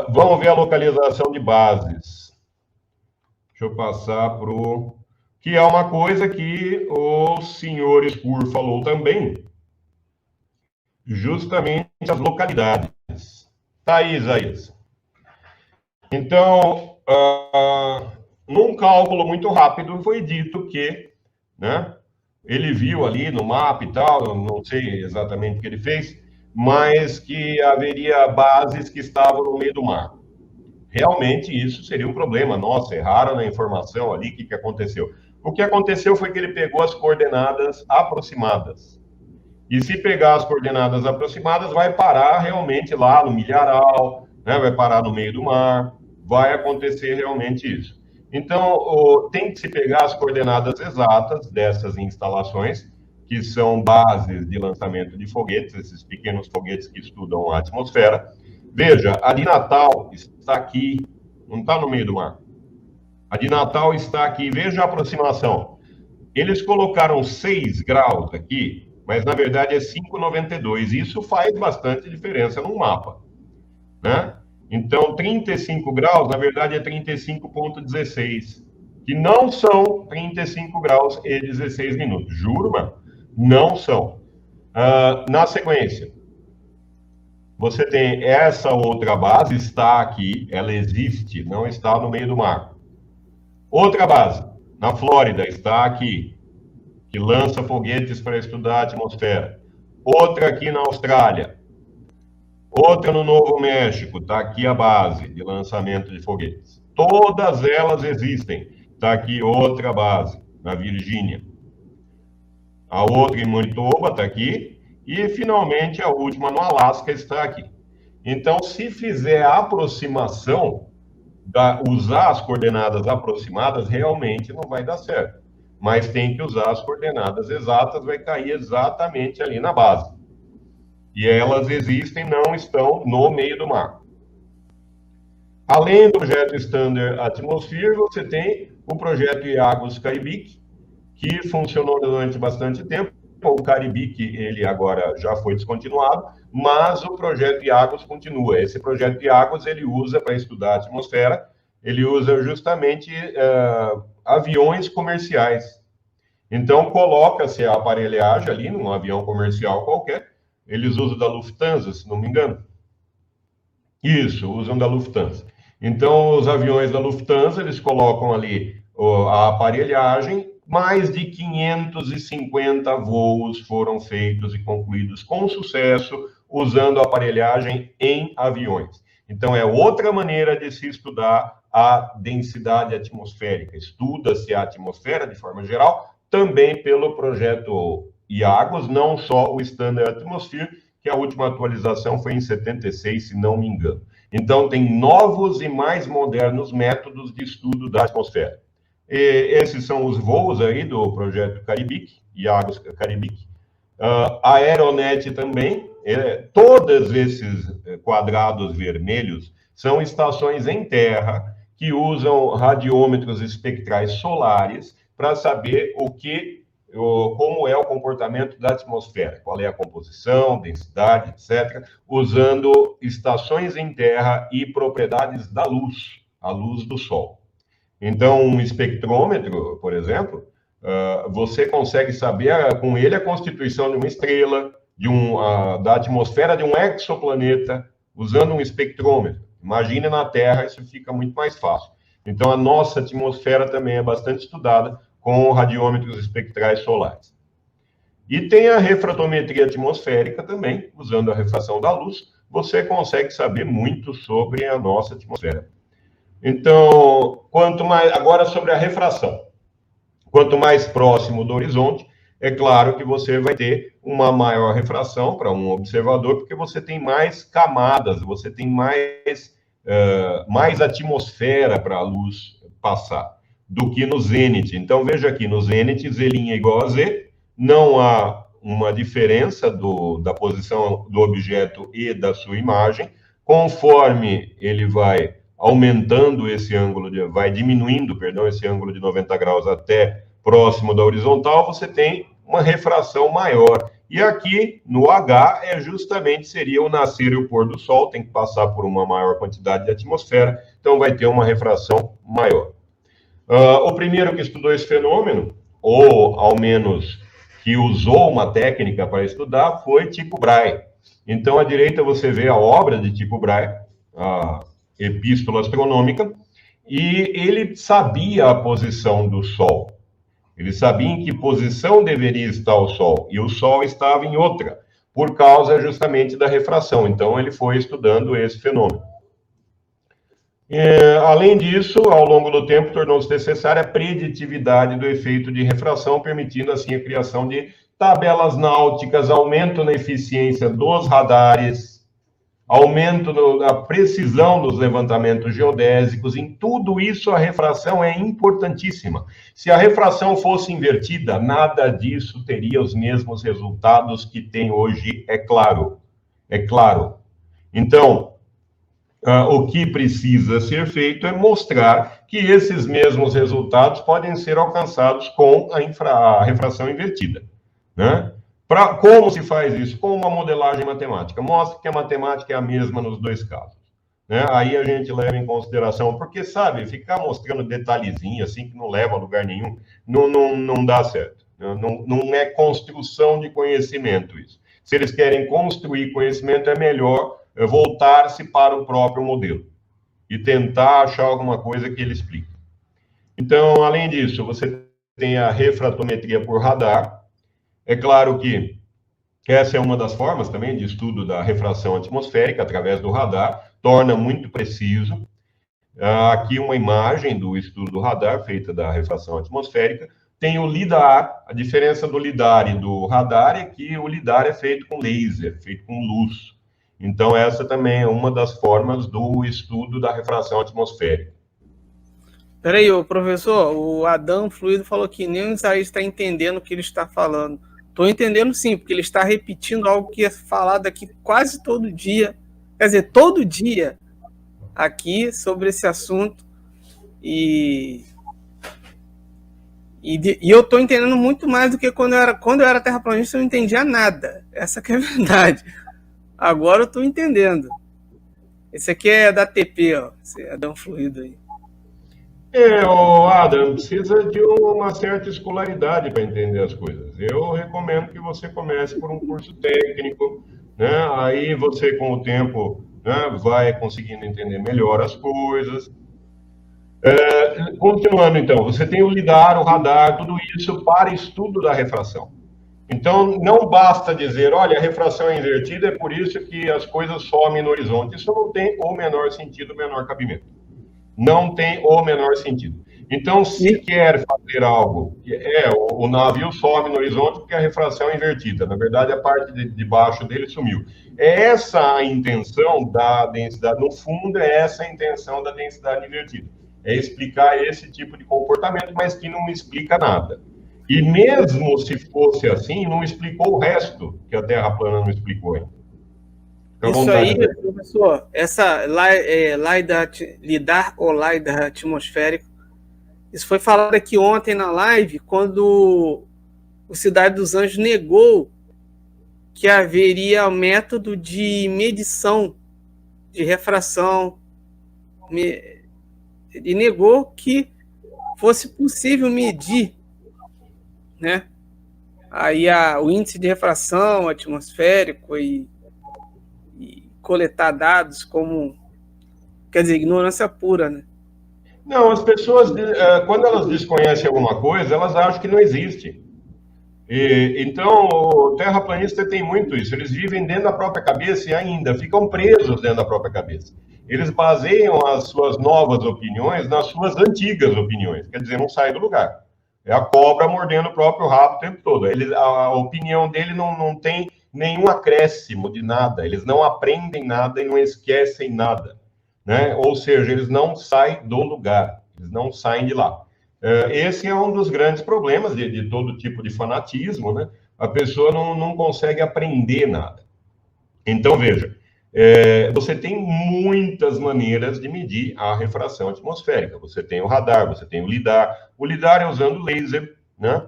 Vamos ver a localização de bases. Deixa eu passar para o... Que é uma coisa que o senhor Spur falou também. Justamente as localidades. Tá aí, Isaías. Então, num cálculo muito rápido, foi dito que, né, ele viu ali no mapa e tal, não sei exatamente o que ele fez, mas que haveria bases que estavam no meio do mar. Realmente, isso seria um problema. Nossa, erraram na informação ali, o que aconteceu? O que aconteceu foi que ele pegou as coordenadas aproximadas. E se pegar as coordenadas aproximadas, vai parar realmente lá no milharal, né? Vai parar no meio do mar, vai acontecer realmente isso. Então, tem que se pegar as coordenadas exatas dessas instalações, que são bases de lançamento de foguetes, esses pequenos foguetes que estudam a atmosfera. Veja, a de Natal está aqui, não está no meio do mar. A de Natal está aqui, veja a aproximação. Eles colocaram 6 graus aqui, mas na verdade é 5,92. Isso faz bastante diferença no mapa. né? Então, 35 graus, na verdade, é 35,16, que não são 35 graus e 16 minutos. Juro, mano, não são. Na sequência, você tem essa outra base, está aqui, ela existe, não está no meio do mar. Outra base, na Flórida, está aqui, que lança foguetes para estudar a atmosfera. Outra aqui na Austrália. Outra no Novo México, está aqui a base de lançamento de foguetes. Todas elas existem. Está aqui outra base, na Virgínia. A outra em Manitoba está aqui. E, finalmente, a última no Alasca está aqui. Então, se fizer a aproximação, usar as coordenadas aproximadas, realmente não vai dar certo. Mas tem que usar as coordenadas exatas, vai cair exatamente ali na base. E elas existem, não estão no meio do mar. Além do projeto Standard Atmosphere, você tem o projeto IAGOS Caribic, que funcionou durante bastante tempo. O Caribic, ele agora já foi descontinuado, mas o projeto IAGOS continua. Esse projeto IAGOS, ele usa para estudar a atmosfera, ele usa justamente aviões comerciais. Então, coloca-se a aparelhagem ali num avião comercial qualquer. Eles usam da Lufthansa, se não me engano. Isso, usam da Lufthansa. Então, os aviões da Lufthansa, eles colocam ali a aparelhagem. Mais de 550 voos foram feitos e concluídos com sucesso, usando a aparelhagem em aviões. Então, é outra maneira de se estudar a densidade atmosférica. Estuda-se a atmosfera, de forma geral, também pelo projeto IAGOS, não só o Standard Atmosphere, que a última atualização foi em 76, se não me engano. Então, tem novos e mais modernos métodos de estudo da atmosfera. E esses são os voos aí do projeto Caribic, IAGOS Caribic. A Aeronet também, todos esses quadrados vermelhos são estações em terra que usam radiômetros espectrais solares para saber como é o comportamento da atmosfera, qual é a composição, densidade, etc., usando estações em terra e propriedades da luz, a luz do Sol. Então, um espectrômetro, por exemplo, você consegue saber com ele a constituição de uma estrela, da atmosfera de um exoplaneta, usando um espectrômetro. Imagine na Terra, isso fica muito mais fácil. Então, a nossa atmosfera também é bastante estudada com radiômetros espectrais solares. E tem a refratometria atmosférica também, usando a refração da luz, você consegue saber muito sobre a nossa atmosfera. Então, agora sobre a refração. Quanto mais próximo do horizonte, é claro que você vai ter uma maior refração para um observador, porque você tem mais camadas, você tem mais atmosfera para a luz passar do que no zênite. Então, veja aqui, no zênite, Z' igual a Z, não há uma diferença da posição do objeto e da sua imagem. Conforme ele vai aumentando esse ângulo, vai diminuindo, esse ângulo de 90 graus até próximo da horizontal, você tem uma refração maior. E aqui, no H, seria o nascer e o pôr do sol, tem que passar por uma maior quantidade de atmosfera, então vai ter uma refração maior. O primeiro que estudou esse fenômeno, ou ao menos que usou uma técnica para estudar, foi Tycho Brahe. Então, à direita você vê a obra de Tycho Brahe, a Epístola Astronômica, e ele sabia a posição do Sol. Ele sabia em que posição deveria estar o Sol, e o Sol estava em outra, por causa justamente da refração. Então, ele foi estudando esse fenômeno. Além disso, ao longo do tempo, tornou-se necessária a preditividade do efeito de refração, permitindo, assim, a criação de tabelas náuticas, aumento na eficiência dos radares, aumento da precisão dos levantamentos geodésicos. Em tudo isso, a refração é importantíssima. Se a refração fosse invertida, nada disso teria os mesmos resultados que tem hoje, é claro. É claro. Então, o que precisa ser feito é mostrar que esses mesmos resultados podem ser alcançados com a refração invertida, né? Como se faz isso? Com uma modelagem matemática. Mostra que a matemática é a mesma nos dois casos. né? Aí a gente leva em consideração, porque, sabe, ficar mostrando detalhezinho assim que não leva a lugar nenhum, não dá certo. Não é construção de conhecimento isso. Se eles querem construir conhecimento, é melhor voltar-se para o próprio modelo e tentar achar alguma coisa que ele explique. Então, além disso, você tem a refratometria por radar. É claro que essa é uma das formas também de estudo da refração atmosférica através do radar, torna muito preciso. Aqui uma imagem do estudo do radar, feita da refração atmosférica. Tem o LIDAR. A diferença do LIDAR e do radar é que o LIDAR é feito com laser, feito com luz. Então, essa também é uma das formas do estudo da refração atmosférica. Peraí, professor, o Adão Fluido falou que nem o Isaías está entendendo o que ele está falando. Estou entendendo sim, porque ele está repetindo algo que é falado aqui quase todo dia. Quer dizer, todo dia aqui sobre esse assunto. E eu estou entendendo muito mais do que quando eu era terraplanista, eu não entendia nada. Essa que é a verdade. Agora eu estou entendendo. Esse aqui é da TP, ó. Esse Adão Fluido aí. Adam, precisa de uma certa escolaridade para entender as coisas. Eu recomendo que você comece por um curso técnico, né? Aí você, com o tempo, né, vai conseguindo entender melhor as coisas. Continuando, então, você tem o LIDAR, o radar, tudo isso para estudo da refração. Então, não basta dizer, olha, a refração é invertida, é por isso que as coisas somem no horizonte. Isso não tem o menor sentido, o menor cabimento. Não tem o menor sentido. Então, se quer fazer algo, o navio some no horizonte porque a refração é invertida. Na verdade, a parte de baixo dele sumiu. É essa a intenção da densidade, no fundo, é essa a intenção da densidade invertida. É explicar esse tipo de comportamento, mas que não explica nada. E mesmo se fosse assim, não explicou o resto que a Terra plana não explicou ainda. Isso aí, professor, essa LIDAR ou LIDAR atmosférico, isso foi falado aqui ontem na live, quando o Cidade dos Anjos negou que haveria método de medição de refração. Ele negou que fosse possível medir, né? Aí o índice de refração atmosférico e coletar dados como, quer dizer, ignorância pura, né? Não, as pessoas, quando elas desconhecem alguma coisa, elas acham que não existe. Então, o terraplanista tem muito isso. Eles vivem dentro da própria cabeça e ainda ficam presos dentro da própria cabeça. Eles baseiam as suas novas opiniões nas suas antigas opiniões. Quer dizer, não sai do lugar. É a cobra mordendo o próprio rabo o tempo todo. A opinião dele não tem nenhum acréscimo de nada. Eles não aprendem nada e não esquecem nada, né? Ou seja, eles não saem do lugar. Eles não saem de lá. Esse é um dos grandes problemas de todo tipo de fanatismo, né? A pessoa não consegue aprender nada. Então, veja, você tem muitas maneiras de medir a refração atmosférica. Você tem o radar, você tem o LIDAR. O LIDAR é usando laser, né?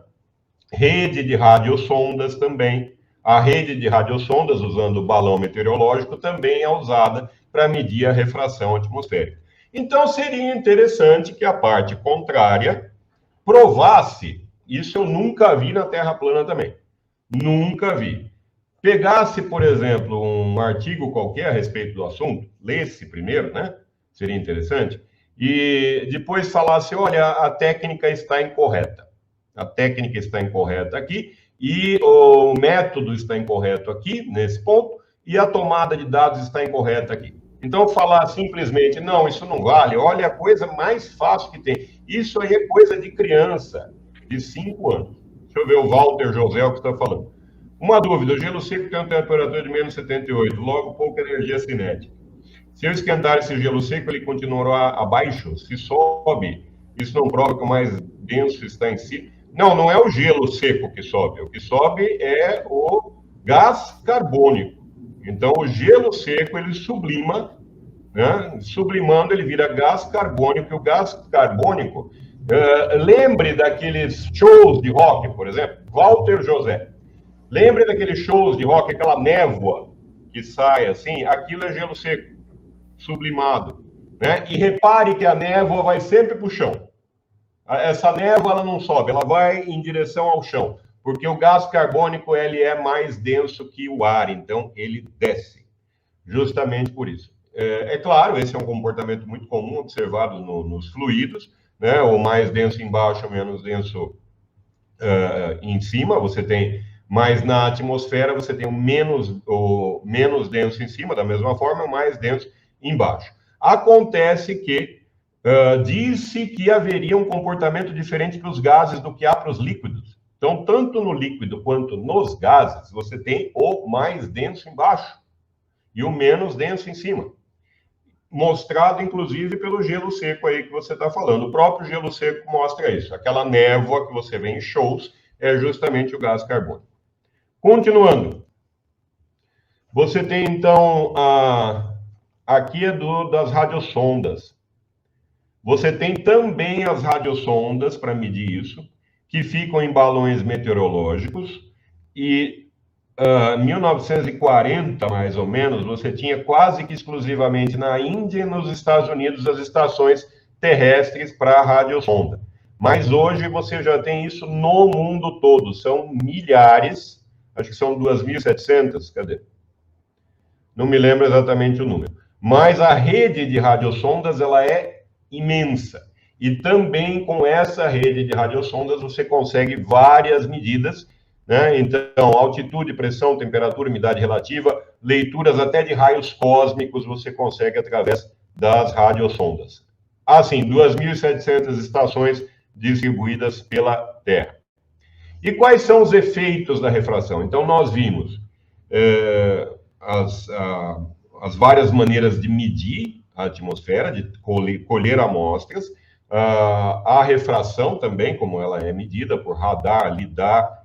Rede de radiosondas também. A rede de radiosondas, usando o balão meteorológico, também é usada para medir a refração atmosférica. Então, seria interessante que a parte contrária provasse, isso eu nunca vi na Terra plana também, nunca vi. Pegasse, por exemplo, um artigo qualquer a respeito do assunto, lesse primeiro, né? Seria interessante, e depois falasse, olha, a técnica está incorreta. A técnica está incorreta aqui, e o método está incorreto aqui, nesse ponto, e a tomada de dados está incorreta aqui. Então, falar simplesmente, não, isso não vale, olha a coisa mais fácil que tem. Isso aí é coisa de criança, de 5 anos. Deixa eu ver o Walter José o que está falando. Uma dúvida, o gelo seco tem uma temperatura de menos 78, logo pouca energia cinética. Se eu esquentar esse gelo seco, ele continuará abaixo? Se sobe, isso não prova que o mais denso está em si? Não é o gelo seco que sobe. O que sobe é o gás carbônico. Então, o gelo seco, ele sublima, né? Sublimando, ele vira gás carbônico. E o gás carbônico, lembre daqueles shows de rock, por exemplo, Walter José. Lembre daqueles shows de rock, aquela névoa que sai assim, aquilo é gelo seco. sublimado, né? E repare que a névoa vai sempre para o chão. Essa névoa ela não sobe, ela vai em direção ao chão, porque o gás carbônico ele é mais denso que o ar, então ele desce, justamente por isso. É claro, esse é um comportamento muito comum observado nos fluidos, né? O mais denso embaixo, o menos denso em cima. Você tem mais na atmosfera, você tem o menos denso em cima, da mesma forma, o mais denso embaixo. Acontece que disse que haveria um comportamento diferente para os gases do que há para os líquidos. Então, tanto no líquido quanto nos gases, você tem o mais denso embaixo e o menos denso em cima. Mostrado, inclusive, pelo gelo seco aí que você está falando. O próprio gelo seco mostra isso. Aquela névoa que você vê em shows é justamente o gás carbônico. Continuando. Você tem, então, aqui é das radiossondas. Você tem também as radiossondas para medir isso, que ficam em balões meteorológicos, e 1940, mais ou menos, você tinha quase que exclusivamente na Índia e nos Estados Unidos as estações terrestres para a radiossonda. Mas hoje você já tem isso no mundo todo, são milhares, acho que são 2.700, cadê? Não me lembro exatamente o número. Mas a rede de radiossondas, ela é imensa. E também com essa rede de radiossondas você consegue várias medidas, né? Então, altitude, pressão, temperatura, umidade relativa, leituras até de raios cósmicos você consegue através das radiossondas. Assim, 2.700 estações distribuídas pela Terra. E quais são os efeitos da refração? Então, nós vimos as várias maneiras de medir a atmosfera, de colher amostras, a refração também, como ela é medida por radar, lidar.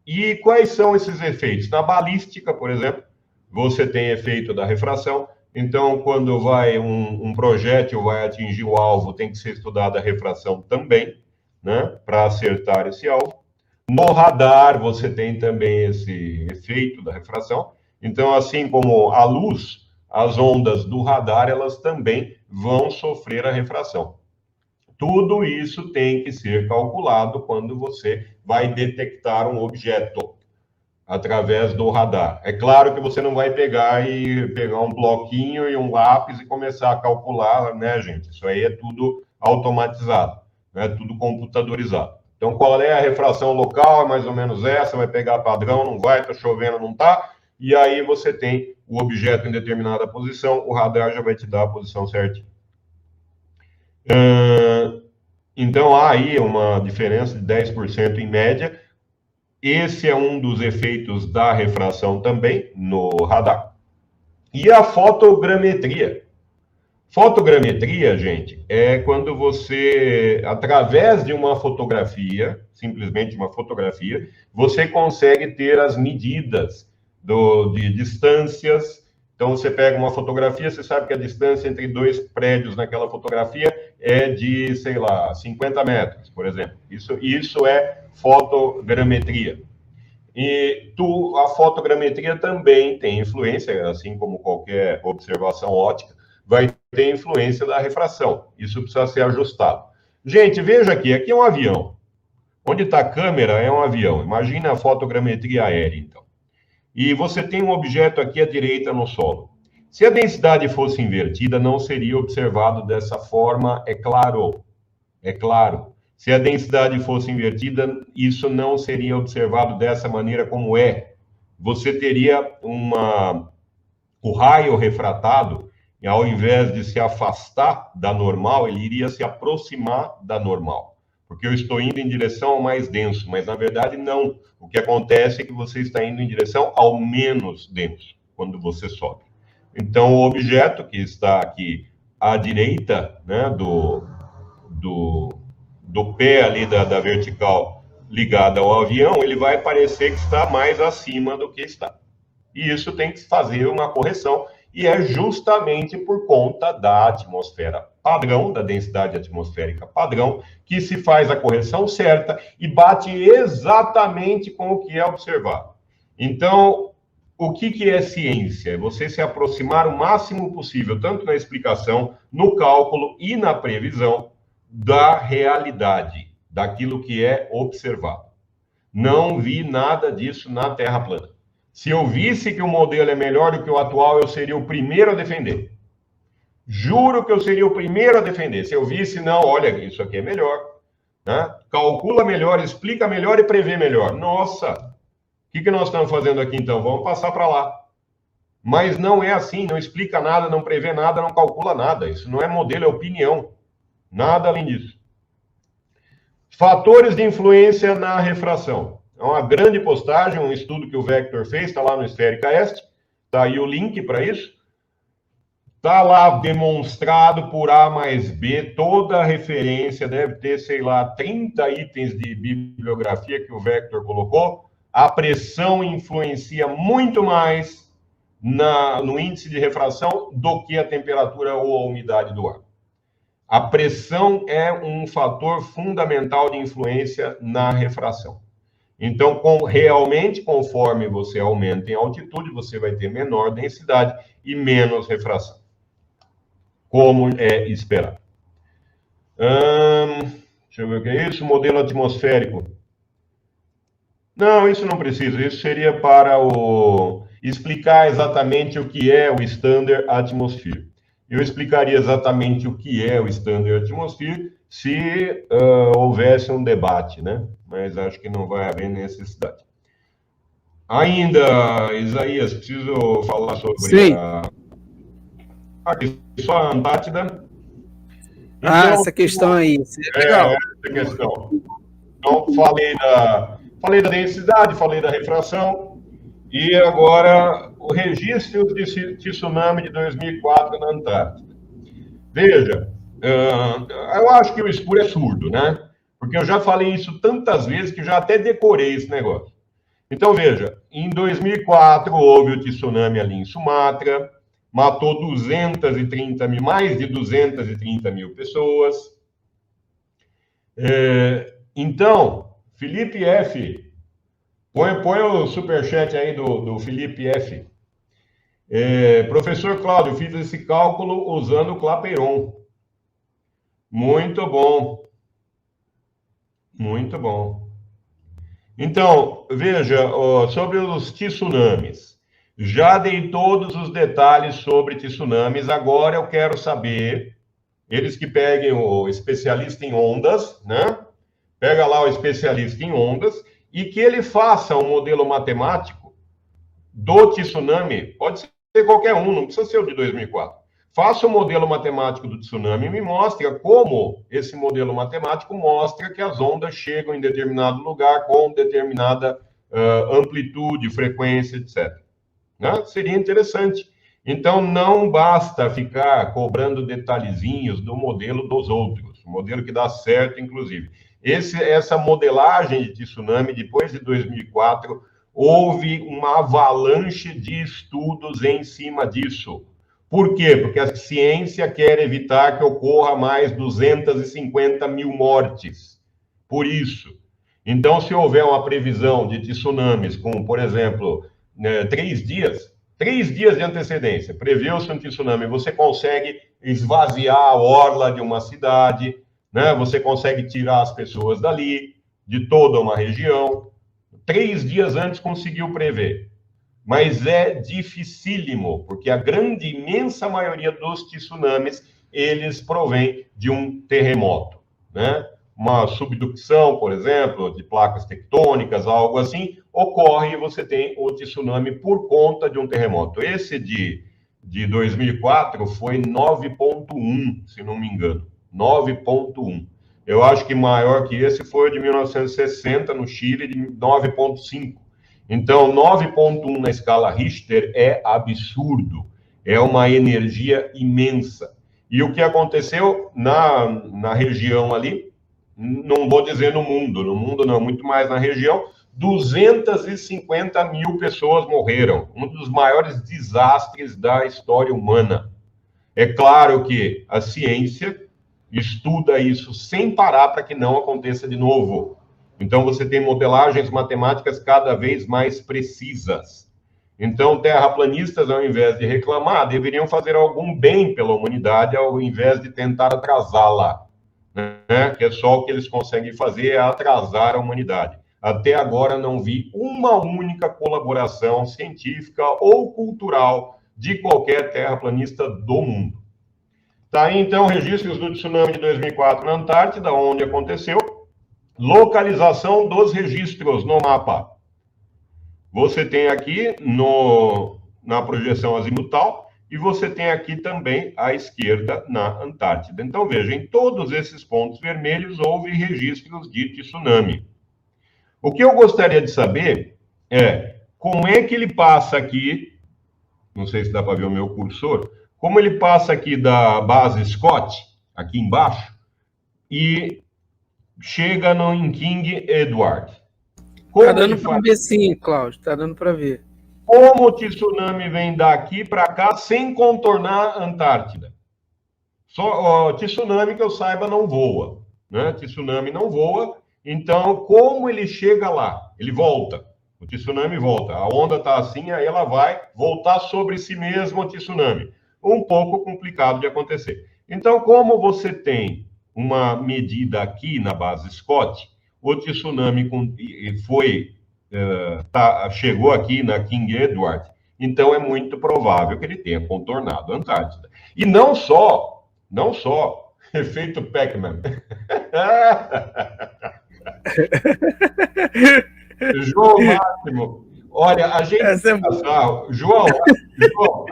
E quais são esses efeitos? Na balística, por exemplo, você tem efeito da refração. Então, quando um projétil vai atingir o alvo, tem que ser estudada a refração também, né, para acertar esse alvo. No radar, você tem também esse efeito da refração. Então, assim como a luz, as ondas do radar, elas também vão sofrer a refração. Tudo isso tem que ser calculado quando você vai detectar um objeto através do radar. É claro que você não vai pegar um bloquinho e um lápis e começar a calcular, né, gente? Isso aí é tudo automatizado, né? Tudo computadorizado. Então, qual é a refração local? É mais ou menos essa, vai pegar padrão, não vai, tá chovendo, não tá. E aí você tem o objeto em determinada posição, o radar já vai te dar a posição certinha. Então, há aí uma diferença de 10% em média. Esse é um dos efeitos da refração também no radar. E a fotogrametria. Fotogrametria, gente, é quando você, através de uma fotografia, simplesmente uma fotografia, você consegue ter as medidas de distâncias. Então, você pega uma fotografia, você sabe que a distância entre dois prédios naquela fotografia é de, sei lá, 50 metros, por exemplo. Isso é fotogrametria. E a fotogrametria também tem influência, assim como qualquer observação óptica, vai ter influência da refração. Isso precisa ser ajustado. Gente, veja aqui é um avião. Onde está a câmera é um avião. Imagina a fotogrametria aérea, então. E você tem um objeto aqui à direita no solo. Se a densidade fosse invertida, não seria observado dessa forma, é claro. É claro. Se a densidade fosse invertida, isso não seria observado dessa maneira como é. Você teria o raio refratado, e ao invés de se afastar da normal, ele iria se aproximar da normal. Porque eu estou indo em direção ao mais denso, mas na verdade não. O que acontece é que você está indo em direção ao menos denso, quando você sobe. Então, o objeto que está aqui à direita, né, do pé ali da vertical ligada ao avião, ele vai parecer que está mais acima do que está. E isso tem que fazer uma correção, e é justamente por conta da atmosfera padrão, da densidade atmosférica padrão, que se faz a correção certa e bate exatamente com o que é observado. Então, o que é ciência? É você se aproximar o máximo possível, tanto na explicação, no cálculo e na previsão, da realidade, daquilo que é observado. Não vi nada disso na Terra plana. Se eu visse que o modelo é melhor do que o atual, eu seria o primeiro a defender. Juro que eu seria o primeiro a defender. Se eu visse, não, olha, isso aqui é melhor, né? Calcula melhor, explica melhor e prevê melhor. Nossa, o que nós estamos fazendo aqui então? Vamos passar para lá. Mas não é assim, não explica nada, não prevê nada, não calcula nada. Isso não é modelo, é opinião. Nada além disso. Fatores de influência na refração. É uma grande postagem, um estudo que o Vector fez, está lá no Esférica Est. Está aí o link para isso. Está lá demonstrado por A mais B, toda a referência, deve ter, sei lá, 30 itens de bibliografia que o Vector colocou. A pressão influencia muito mais no índice de refração do que a temperatura ou a umidade do ar. A pressão é um fator fundamental de influência na refração. Então, realmente, conforme você aumenta em altitude, você vai ter menor densidade e menos refração, como é esperado. Deixa eu ver o que é isso. Modelo atmosférico. Não, isso não precisa. Isso seria para explicar exatamente o que é o Standard Atmosphere. Eu explicaria exatamente o que é o Standard Atmosphere se houvesse um debate, né? Mas acho que não vai haver necessidade. Ainda, Isaías, preciso falar sobre aqui, só a Antártida. Então, essa questão aí. Legal. Essa questão. Então, falei da densidade, falei da refração, e agora o registro de tsunami de 2004 na Antártida. Veja, eu acho que o escuro é surdo, né? Porque eu já falei isso tantas vezes que já até decorei esse negócio. Então, veja, em 2004 houve o tsunami ali em Sumatra, matou mais de 230 mil pessoas. Então, Felipe F., põe o superchat aí do Felipe F. Professor Cláudio, fiz esse cálculo usando o Clapeyron. Muito bom. Muito bom. Então, veja, sobre os tsunamis. Já dei todos os detalhes sobre tsunamis. Agora eu quero saber, eles que peguem o especialista em ondas, né? Pega lá o especialista em ondas e que ele faça um modelo matemático do tsunami. Pode ser qualquer um, não precisa ser o de 2004. Faça o modelo matemático do tsunami e me mostre como esse modelo matemático mostra que as ondas chegam em determinado lugar com determinada amplitude, frequência, etc. Né? Seria interessante. Então, não basta ficar cobrando detalhezinhos do modelo dos outros, o modelo que dá certo, inclusive. Essa modelagem de tsunami, depois de 2004, houve uma avalanche de estudos em cima disso. Por quê? Porque a ciência quer evitar que ocorra mais 250 mil mortes. Por isso. Então, se houver uma previsão de tsunamis com, por exemplo, 3 dias de antecedência, preveu-se um tsunami, você consegue esvaziar a orla de uma cidade, né? Você consegue tirar as pessoas dali, de toda uma região. 3 dias antes conseguiu prever. Mas é dificílimo, porque a grande, imensa maioria dos tsunamis, eles provêm de um terremoto, né? Uma subducção, por exemplo, de placas tectônicas, algo assim, ocorre e você tem o tsunami por conta de um terremoto. Esse de 2004 foi 9,1, se não me engano. 9,1. Eu acho que maior que esse foi o de 1960, no Chile, de 9,5. Então, 9,1 na escala Richter é absurdo. É uma energia imensa. E o que aconteceu na região ali, não vou dizer no mundo não, muito mais na região, 250 mil pessoas morreram. Um dos maiores desastres da história humana. É claro que a ciência estuda isso sem parar para que não aconteça de novo. Então, você tem modelagens matemáticas cada vez mais precisas. Então, terraplanistas, ao invés de reclamar, deveriam fazer algum bem pela humanidade, ao invés de tentar atrasá-la, né? Que é só o que eles conseguem fazer, é atrasar a humanidade. Até agora não vi uma única colaboração científica ou cultural de qualquer terraplanista do mundo. Tá aí, então, registros do tsunami de 2004 na Antártida, onde aconteceu. Localização dos registros no mapa. Você tem aqui na projeção azimutal e você tem aqui também à esquerda na Antártida. Então, veja, em todos esses pontos vermelhos houve registros de tsunami. O que eu gostaria de saber é como é que ele passa aqui, não sei se dá para ver o meu cursor, como ele passa aqui da base Scott, aqui embaixo, e chega em King Edward. Tá dando para ver sim, Cláudio, tá dando para ver. Como o tsunami vem daqui para cá sem contornar a Antártida? Só tsunami, que eu saiba, não voa, né? Tsunami não voa, então como ele chega lá? Ele volta, o tsunami volta. A onda está assim, aí ela vai voltar sobre si mesmo o tsunami. Um pouco complicado de acontecer. Então, como você tem uma medida aqui na base Scott, o tsunami chegou aqui na King Edward, então é muito provável que ele tenha contornado a Antártida. E não só efeito Pac-Man. João Máximo, olha, a gente tira sarro. João,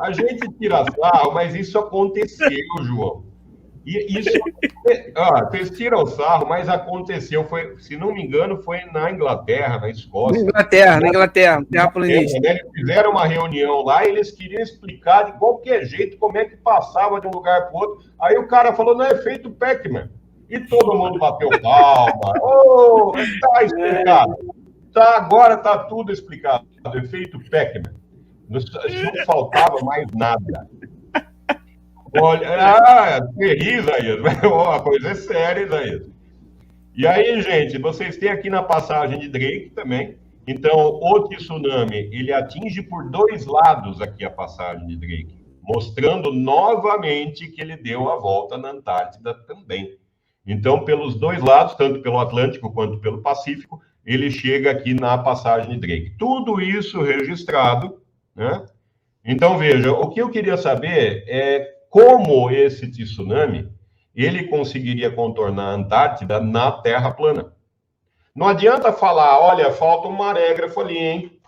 a gente tira sarro, mas isso aconteceu, João. E isso, vocês tiram o sarro, mas aconteceu, se não me engano, foi na Inglaterra, na Escócia. Na Inglaterra, terraplanista. Eles fizeram uma reunião lá e eles queriam explicar de qualquer jeito como é que passava de um lugar para o outro. Aí o cara falou, não, é feito Pac-Man. E todo mundo bateu palma. Tá explicado. Agora está tudo explicado. Efeito Pac-Man. Não faltava mais nada. Olha, feliz aí, a coisa é séria, Isaías. E aí, gente, vocês têm aqui na passagem de Drake também. Então, o tsunami, ele atinge por dois lados aqui a passagem de Drake, mostrando novamente que ele deu a volta na Antártida também. Então, pelos dois lados, tanto pelo Atlântico quanto pelo Pacífico, ele chega aqui na passagem de Drake. Tudo isso registrado, né? Então, veja, o que eu queria saber é como esse tsunami, ele conseguiria contornar a Antártida na Terra plana. Não adianta falar, olha, falta um marégrafo ali, hein?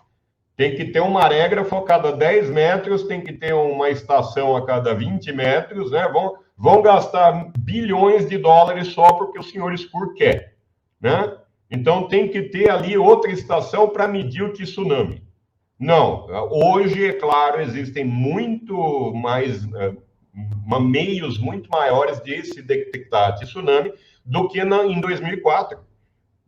Tem que ter um marégrafo a cada 10 metros, tem que ter uma estação a cada 20 metros, né? Vão gastar bilhões de dólares só porque o senhor Spur quer, né? Então, tem que ter ali outra estação para medir o tsunami. Não, hoje, é claro, existem muito mais... meios muito maiores de se detectar tsunami do que em 2004.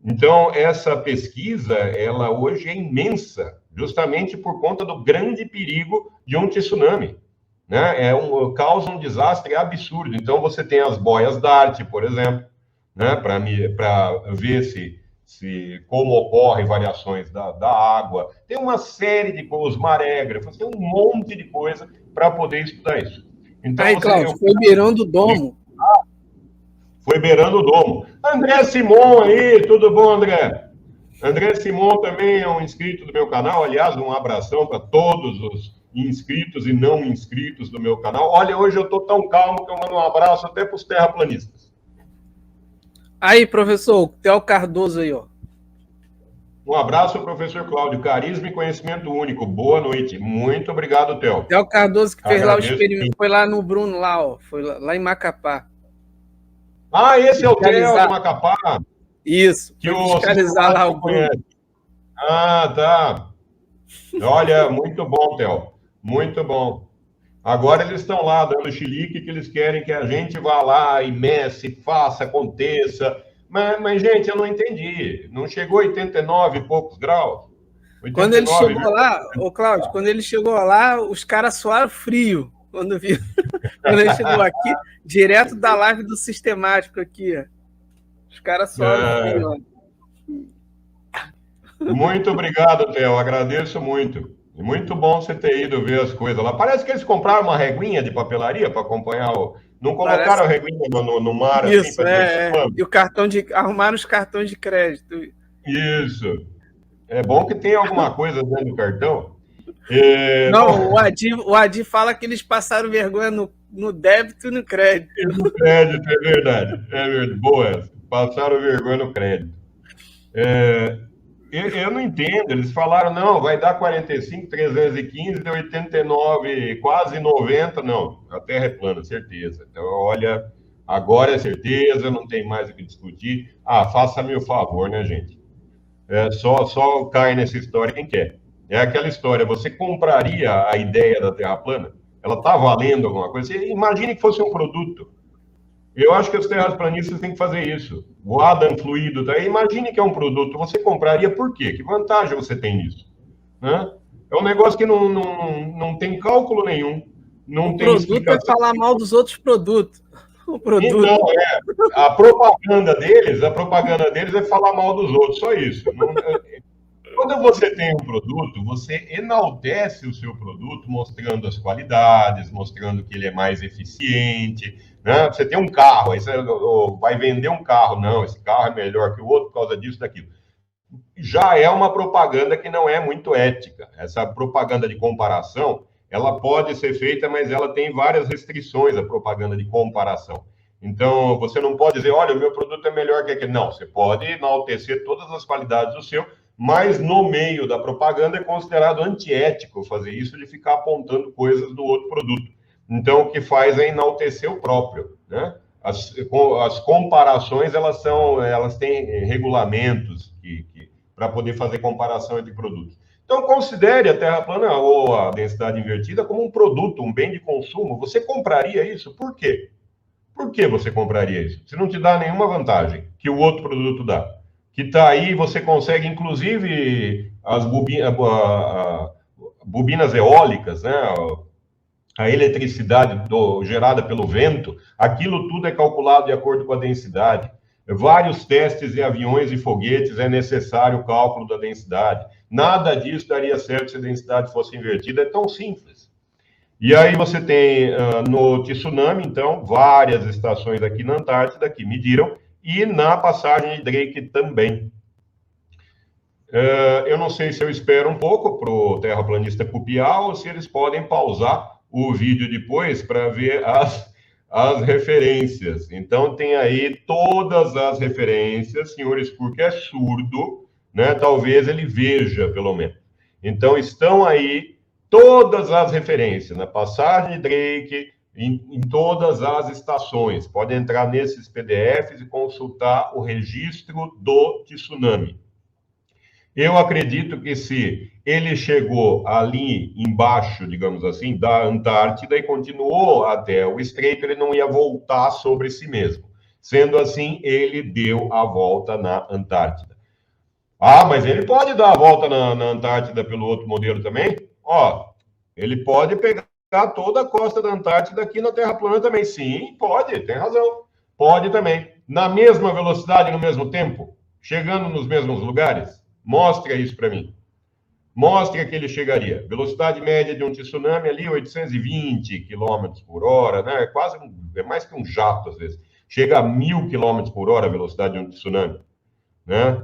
Então, essa pesquisa, ela hoje é imensa, justamente por conta do grande perigo de um tsunami, né? Causa um desastre absurdo. Então, você tem as boias DART, por exemplo, né? Para ver como ocorrem variações da água. Tem uma série de coisas, os marégrafos, tem um monte de coisa para poder estudar isso. Então, aí, Cláudio, foi beirando o domo. Foi beirando o domo. André Simon aí, tudo bom, André? André Simon também é um inscrito do meu canal. Aliás, um abração para todos os inscritos e não inscritos do meu canal. Olha, hoje eu estou tão calmo que eu mando um abraço até para os terraplanistas. Aí, professor, Theo Cardoso aí, ó. Um abraço, professor Cláudio. Carisma e conhecimento único. Boa noite. Muito obrigado, Theo. Theo Cardoso, que fez lá o experimento. Foi lá no Bruno, lá, ó. Foi lá em Macapá. Ah, esse é o Theo de Macapá? Isso. Que fiscalizar lá o Bruno. Ah, tá. Olha, muito bom, Theo. Muito bom. Agora eles estão lá dando chilique, que eles querem que a gente vá lá e messe, faça, aconteça. Mas, gente, eu não entendi. Não chegou a 89 e poucos graus? 89, quando ele chegou lá, ô Cláudio, quando ele chegou lá, os caras suaram frio. Quando ele chegou aqui, direto da live do Sistemático aqui, ó. Os caras suaram frio, ó. Muito obrigado, Theo. Agradeço muito. Muito bom você ter ido ver as coisas lá. Parece que eles compraram uma reguinha de papelaria para acompanhar o. Não colocaram Parece a reguinha no mar assim isso, para dizer que está voando? E o cartão de. Arrumaram os cartões de crédito. Isso. É bom que tem alguma coisa dentro do cartão. É, bom, Não, o Adi fala que eles passaram vergonha no débito e no crédito. e no crédito, é verdade. É verdade. Boa essa. Passaram vergonha no crédito. É, eu não entendo. Eles falaram, não, vai dar 45, 315, deu 89, quase 90. Não, a Terra é plana, certeza. Então, olha, agora é certeza, não tem mais o que discutir. Ah, faça-me o favor, né, gente? Só cai nessa história quem quer. É aquela história, você compraria a ideia da Terra plana? Ela está valendo alguma coisa? Você imagine que fosse um produto. Eu acho que os terraplanistas têm que fazer isso. O Adam Fluido, tá? Imagine que é um produto, você compraria por quê? Que vantagem você tem nisso? Né? É um negócio que não tem cálculo nenhum, não O tem produto é explicação. falar mal dos outros produtos. O produto. Então, a propaganda deles é falar mal dos outros, só isso. Quando você tem um produto, você enaltece o seu produto, mostrando as qualidades, mostrando que ele é mais eficiente. Né? Você tem um carro, aí você vai vender um carro. Não, esse carro é melhor que o outro por causa disso, daquilo. Já é uma propaganda que não é muito ética. Essa propaganda de comparação, ela pode ser feita, mas ela tem várias restrições, a propaganda de comparação. Então, você não pode dizer, olha, o meu produto é melhor que aquele. Não, você pode enaltecer todas as qualidades do seu, mas no meio da propaganda é considerado antiético fazer isso, de ficar apontando coisas do outro produto. Então, o que faz é enaltecer o próprio, né? As comparações, elas têm regulamentos para poder fazer comparação entre produtos. Então, considere a Terra plana ou a densidade invertida como um produto, um bem de consumo. Você compraria isso? Por quê? Por que você compraria isso? Se não te dá nenhuma vantagem que o outro produto dá. Que está aí, você consegue, inclusive, as bobinas eólicas, né? A eletricidade gerada pelo vento, aquilo tudo é calculado de acordo com a densidade. Vários testes de aviões e foguetes é necessário o cálculo da densidade. Nada disso daria certo se a densidade fosse invertida, é tão simples. E aí você tem no tsunami, então, várias estações aqui na Antártida que mediram, e na passagem de Drake também. Eu não sei se eu espero um pouco para o terraplanista copiar ou se eles podem pausar o vídeo depois para ver as referências. Então, tem aí todas as referências. Senhor Spurk é surdo, né? Talvez ele veja, pelo menos. Então, estão aí todas as referências, na passagem de Drake, em todas as estações. Pode entrar nesses PDFs e consultar o registro do tsunami. Eu acredito que se ele chegou ali embaixo, digamos assim, da Antártida e continuou até o estreito, ele não ia voltar sobre si mesmo. Sendo assim, ele deu a volta na Antártida. Ah, mas ele pode dar a volta na Antártida pelo outro modelo também? Ó, ele pode pegar toda a costa da Antártida aqui na Terra plana também. Sim, pode, tem razão. Pode também. Na mesma velocidade, no mesmo tempo? Chegando nos mesmos lugares? Mostre isso para mim. Mostre que ele chegaria. Velocidade média de um tsunami ali, 820 km por hora, né? É mais que um jato, às vezes. Chega a 1.000 km por hora a velocidade de um tsunami. Né?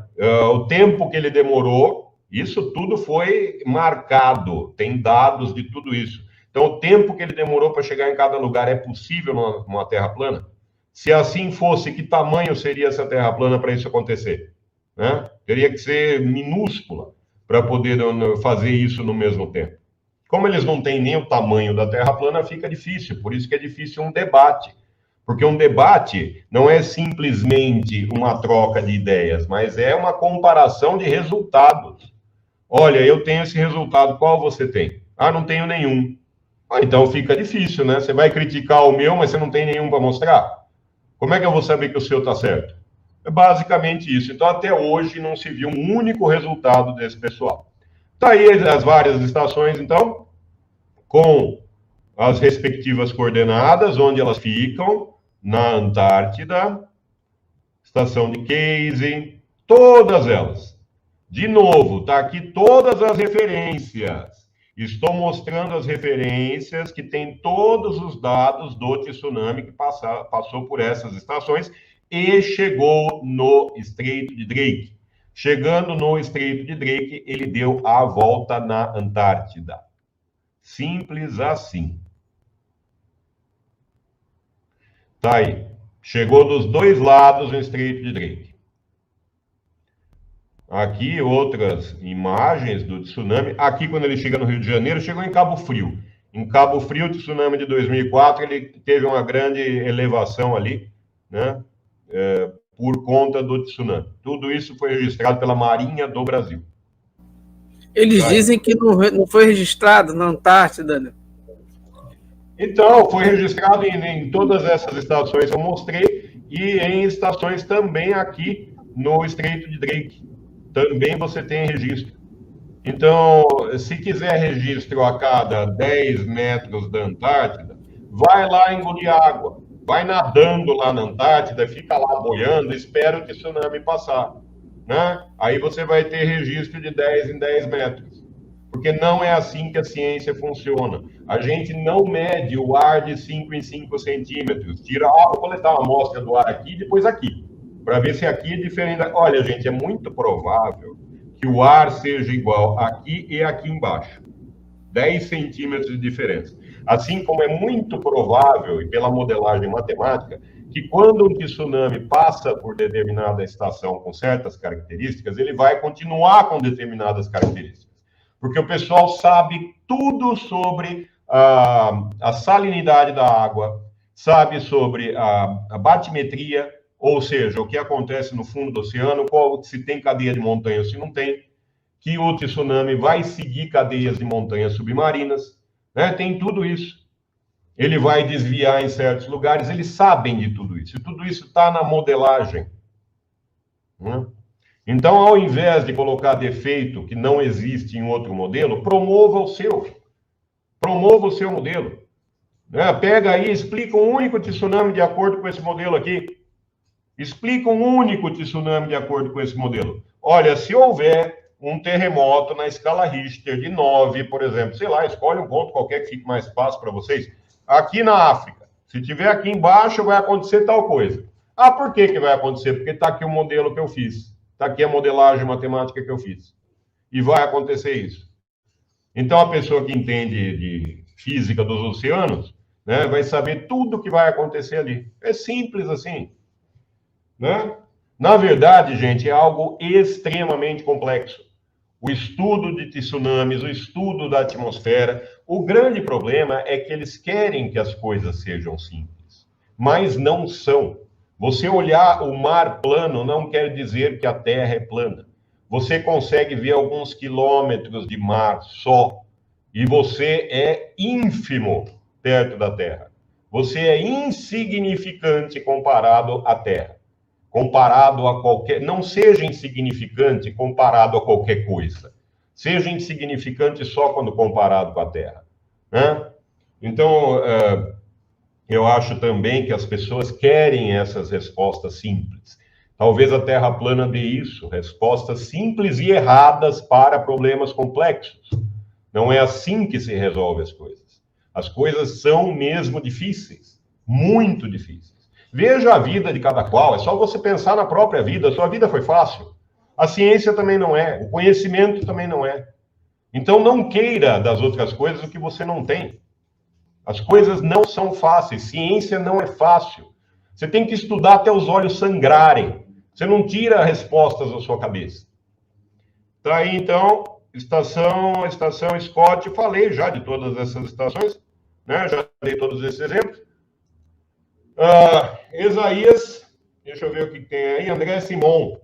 O tempo que ele demorou, isso tudo foi marcado, tem dados de tudo isso. Então, o tempo que ele demorou para chegar em cada lugar é possível numa Terra plana? Se assim fosse, que tamanho seria essa Terra plana para isso acontecer? Né? Teria que ser minúscula para poder fazer isso no mesmo tempo. Como eles não têm nem o tamanho da Terra plana, fica difícil. Por isso que é difícil um debate. Porque um debate não é simplesmente uma troca de ideias, mas é uma comparação de resultados. Olha, eu tenho esse resultado, qual você tem? Ah, não tenho nenhum. Ah, então fica difícil, né? Você vai criticar o meu, mas você não tem nenhum para mostrar? Como é que eu vou saber que o seu está certo? É basicamente isso. Então, até hoje, não se viu um único resultado desse pessoal. Está aí as várias estações, então, com as respectivas coordenadas, onde elas ficam, na Antártida, estação de Casey, todas elas. De novo, está aqui todas as referências. Estou mostrando as referências que tem todos os dados do tsunami que passou por essas estações e chegou no Estreito de Drake. Chegando no Estreito de Drake, ele deu a volta na Antártida. Simples assim. Tá aí. Chegou dos dois lados no Estreito de Drake. Aqui outras imagens do tsunami. Aqui, quando ele chega no Rio de Janeiro, chegou em Cabo Frio. Em Cabo Frio, o tsunami de 2004, ele teve uma grande elevação ali, né? Por conta do tsunami. Tudo isso foi registrado pela Marinha do Brasil. Eles dizem que não foi registrado na Antártida, né? Então, foi registrado em todas essas estações que eu mostrei e em estações também aqui no Estreito de Drake. Também você tem registro. Então, se quiser registro a cada 10 metros da Antártida, vai lá engolir água. Vai nadando lá na Antártida, fica lá boiando, espera o tsunami passar. Né? Aí você vai ter registro de 10 em 10 metros. Porque não é assim que a ciência funciona. A gente não mede o ar de 5 em 5 centímetros. Vou coletar uma amostra do ar aqui e depois aqui, para ver se aqui é diferente. Olha, gente, é muito provável que o ar seja igual aqui e aqui embaixo. 10 centímetros de diferença. Assim como é muito provável, e pela modelagem matemática, que quando um tsunami passa por determinada estação com certas características, ele vai continuar com determinadas características. Porque o pessoal sabe tudo sobre a salinidade da água, sabe sobre a batimetria, ou seja, o que acontece no fundo do oceano, se tem cadeia de montanha ou se não tem, que o tsunami vai seguir cadeias de montanhas submarinas, né? Tem tudo isso. Ele vai desviar em certos lugares, eles sabem de tudo isso. E tudo isso está na modelagem. Né? Então, ao invés de colocar defeito que não existe em outro modelo, promova o seu. Promova o seu modelo. Né? Pega aí, explica um único tsunami de acordo com esse modelo aqui. Explica um único tsunami de acordo com esse modelo. Olha, se houver um terremoto na escala Richter de 9, por exemplo, sei lá, escolhe um ponto qualquer que fique mais fácil para vocês. Aqui na África, se tiver aqui embaixo, vai acontecer tal coisa. Ah, por que vai acontecer? Porque está aqui o modelo que eu fiz. Está aqui a modelagem matemática que eu fiz. E vai acontecer isso. Então, a pessoa que entende de física dos oceanos, né, vai saber tudo o que vai acontecer ali. É simples assim. Né? Na verdade, gente, é algo extremamente complexo. O estudo de tsunamis, o estudo da atmosfera, o grande problema é que eles querem que as coisas sejam simples, mas não são. Você olhar o mar plano não quer dizer que a Terra é plana. Você consegue ver alguns quilômetros de mar só, e você é ínfimo perto da Terra. Você é insignificante comparado à Terra. Comparado a qualquer... Não seja insignificante comparado a qualquer coisa. Seja insignificante só quando comparado com a Terra. Né? Então, eu acho também que as pessoas querem essas respostas simples. Talvez a Terra plana dê isso, respostas simples e erradas para problemas complexos. Não é assim que se resolve as coisas. As coisas são mesmo difíceis, muito difíceis. Veja a vida de cada qual, é só você pensar na própria vida. A sua vida foi fácil. A ciência também não é, o conhecimento também não é. Então não queira das outras coisas o que você não tem. As coisas não são fáceis, ciência não é fácil. Você tem que estudar até os olhos sangrarem. Você não tira respostas da sua cabeça. Tá aí, então, estação Scott, falei já de todas essas estações, né? Já dei todos esses exemplos. Isaías, deixa eu ver o que tem aí, André Simon.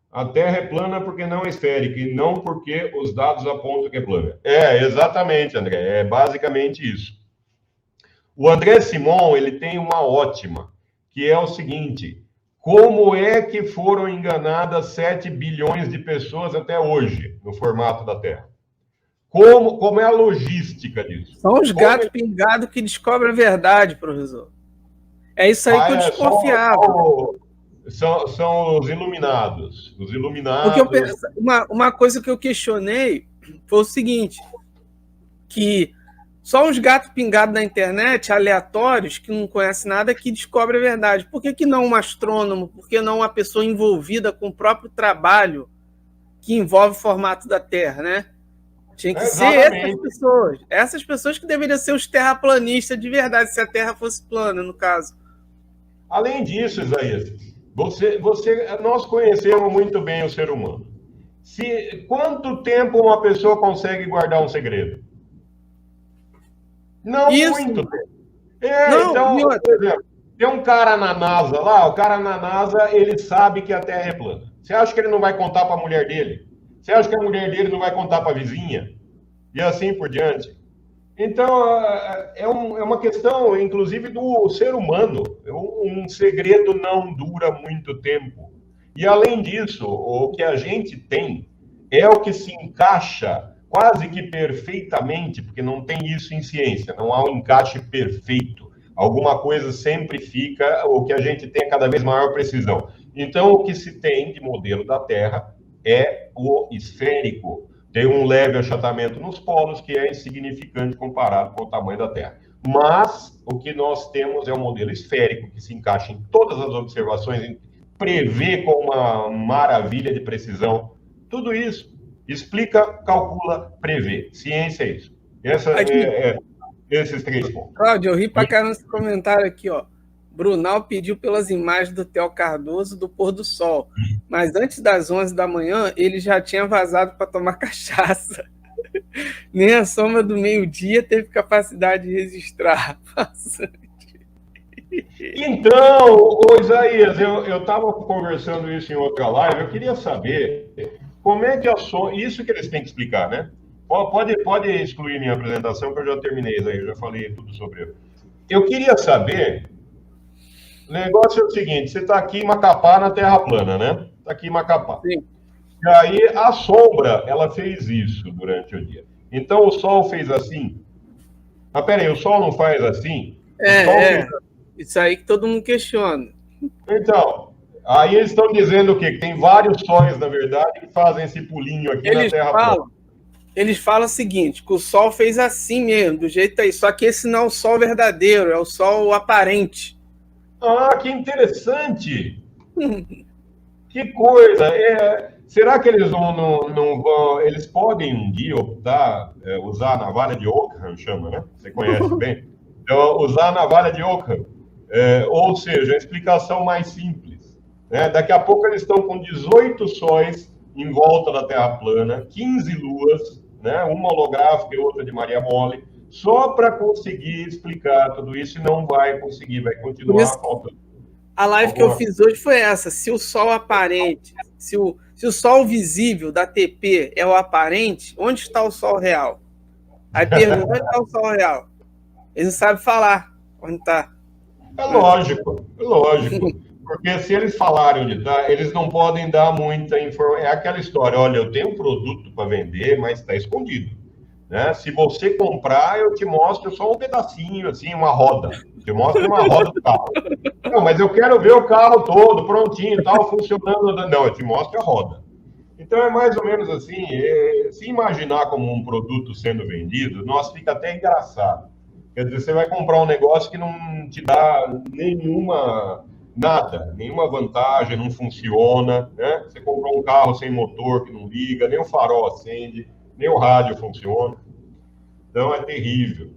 A Terra é plana porque não é esférica, e não porque os dados apontam que é plana. É, exatamente, André, é basicamente isso. O André Simon, ele tem uma ótima, que é o seguinte: como é que foram enganadas 7 bilhões de pessoas até hoje no formato da Terra? Como é a logística disso? São os gatos pingados que descobrem a verdade, professor. É isso aí que eu desconfiava. São os iluminados. Os iluminados. Porque uma coisa que eu questionei foi o seguinte: que só uns gatos pingados na internet, aleatórios, que não conhecem nada, que descobrem a verdade. Por que não um astrônomo? Por que não uma pessoa envolvida com o próprio trabalho que envolve o formato da Terra, né? Tinha que ser essas pessoas que deveriam ser os terraplanistas de verdade, se a Terra fosse plana, no caso. Além disso, Isaías, nós conhecemos muito bem o ser humano. Quanto tempo uma pessoa consegue guardar um segredo? Não muito tempo. Então, por exemplo, tem um cara na NASA lá, o cara na NASA, ele sabe que a Terra é plana. Você acha que ele não vai contar para a mulher dele? Você acha que a mulher dele não vai contar para a vizinha? E assim por diante. Então, é uma questão, inclusive, do ser humano. Um segredo não dura muito tempo. E, além disso, o que a gente tem é o que se encaixa quase que perfeitamente, porque não tem isso em ciência, não há um encaixe perfeito. Alguma coisa sempre fica, o que a gente tem é cada vez maior precisão. Então, o que se tem de modelo da Terra é o esférico. Tem um leve achatamento nos polos, que é insignificante comparado com o tamanho da Terra. Mas o que nós temos é um modelo esférico, que se encaixa em todas as observações, prevê com uma maravilha de precisão. Tudo isso explica, calcula, prevê. Ciência é isso. Esses 3 pontos. Cláudio, eu ri pra caramba esse comentário aqui, ó. Brunal pediu pelas imagens do Theo Cardoso do pôr do sol, mas antes das 11 da manhã ele já tinha vazado para tomar cachaça. Nem a sombra do meio-dia teve capacidade de registrar. Então, Isaías, eu estava conversando isso em outra live, eu queria saber como é que isso que eles têm que explicar, né? Pode excluir minha apresentação, que eu já terminei, eu já falei tudo sobre ele. Eu queria saber, o negócio é o seguinte, você está aqui em Macapá, na Terra plana, né? Está aqui em Macapá. Sim. E aí a sombra, ela fez isso durante o dia. Então o Sol fez assim. Mas peraí, o Sol não faz assim? Fez... Isso aí que todo mundo questiona. Então, aí eles estão dizendo o quê? Que tem vários sóis, na verdade, que fazem esse pulinho aqui na Terra plana. Eles falam o seguinte, que o Sol fez assim mesmo, do jeito aí. Só que esse não é o Sol verdadeiro, é o Sol aparente. Ah, que interessante! Que coisa! Será que eles não vão... Eles podem um dia optar, usar a navalha de Ockham, chama, né? Você conhece bem? Então, usar a navalha de Ockham. Ou seja, a explicação mais simples. Né? Daqui a pouco eles estão com 18 sóis em volta da Terra plana, 15 luas, né? Uma holográfica e outra de Maria Mole, só para conseguir explicar tudo isso, e não vai conseguir, vai continuar faltando. A live que eu fiz hoje foi essa: se o Sol aparente, se o Sol visível da TP é o aparente, onde está o Sol real? Aí pergunta, onde está o Sol real? Eles não sabem falar onde está. É lógico. Porque se eles falarem onde está, eles não podem dar muita informação. É aquela história, olha, eu tenho um produto para vender, mas está escondido. Né? Se você comprar, eu te mostro só um pedacinho, assim, uma roda. Te mostro uma roda do carro. Não, mas eu quero ver o carro todo, prontinho, tal, funcionando. Não, eu te mostro a roda. Então é mais ou menos assim, se imaginar como um produto sendo vendido, nossa, fica até engraçado. Quer dizer, você vai comprar um negócio que não te dá nenhuma vantagem, não funciona, né? Você comprou um carro sem motor que não liga, nem o farol acende, nem o rádio funciona. Então é terrível.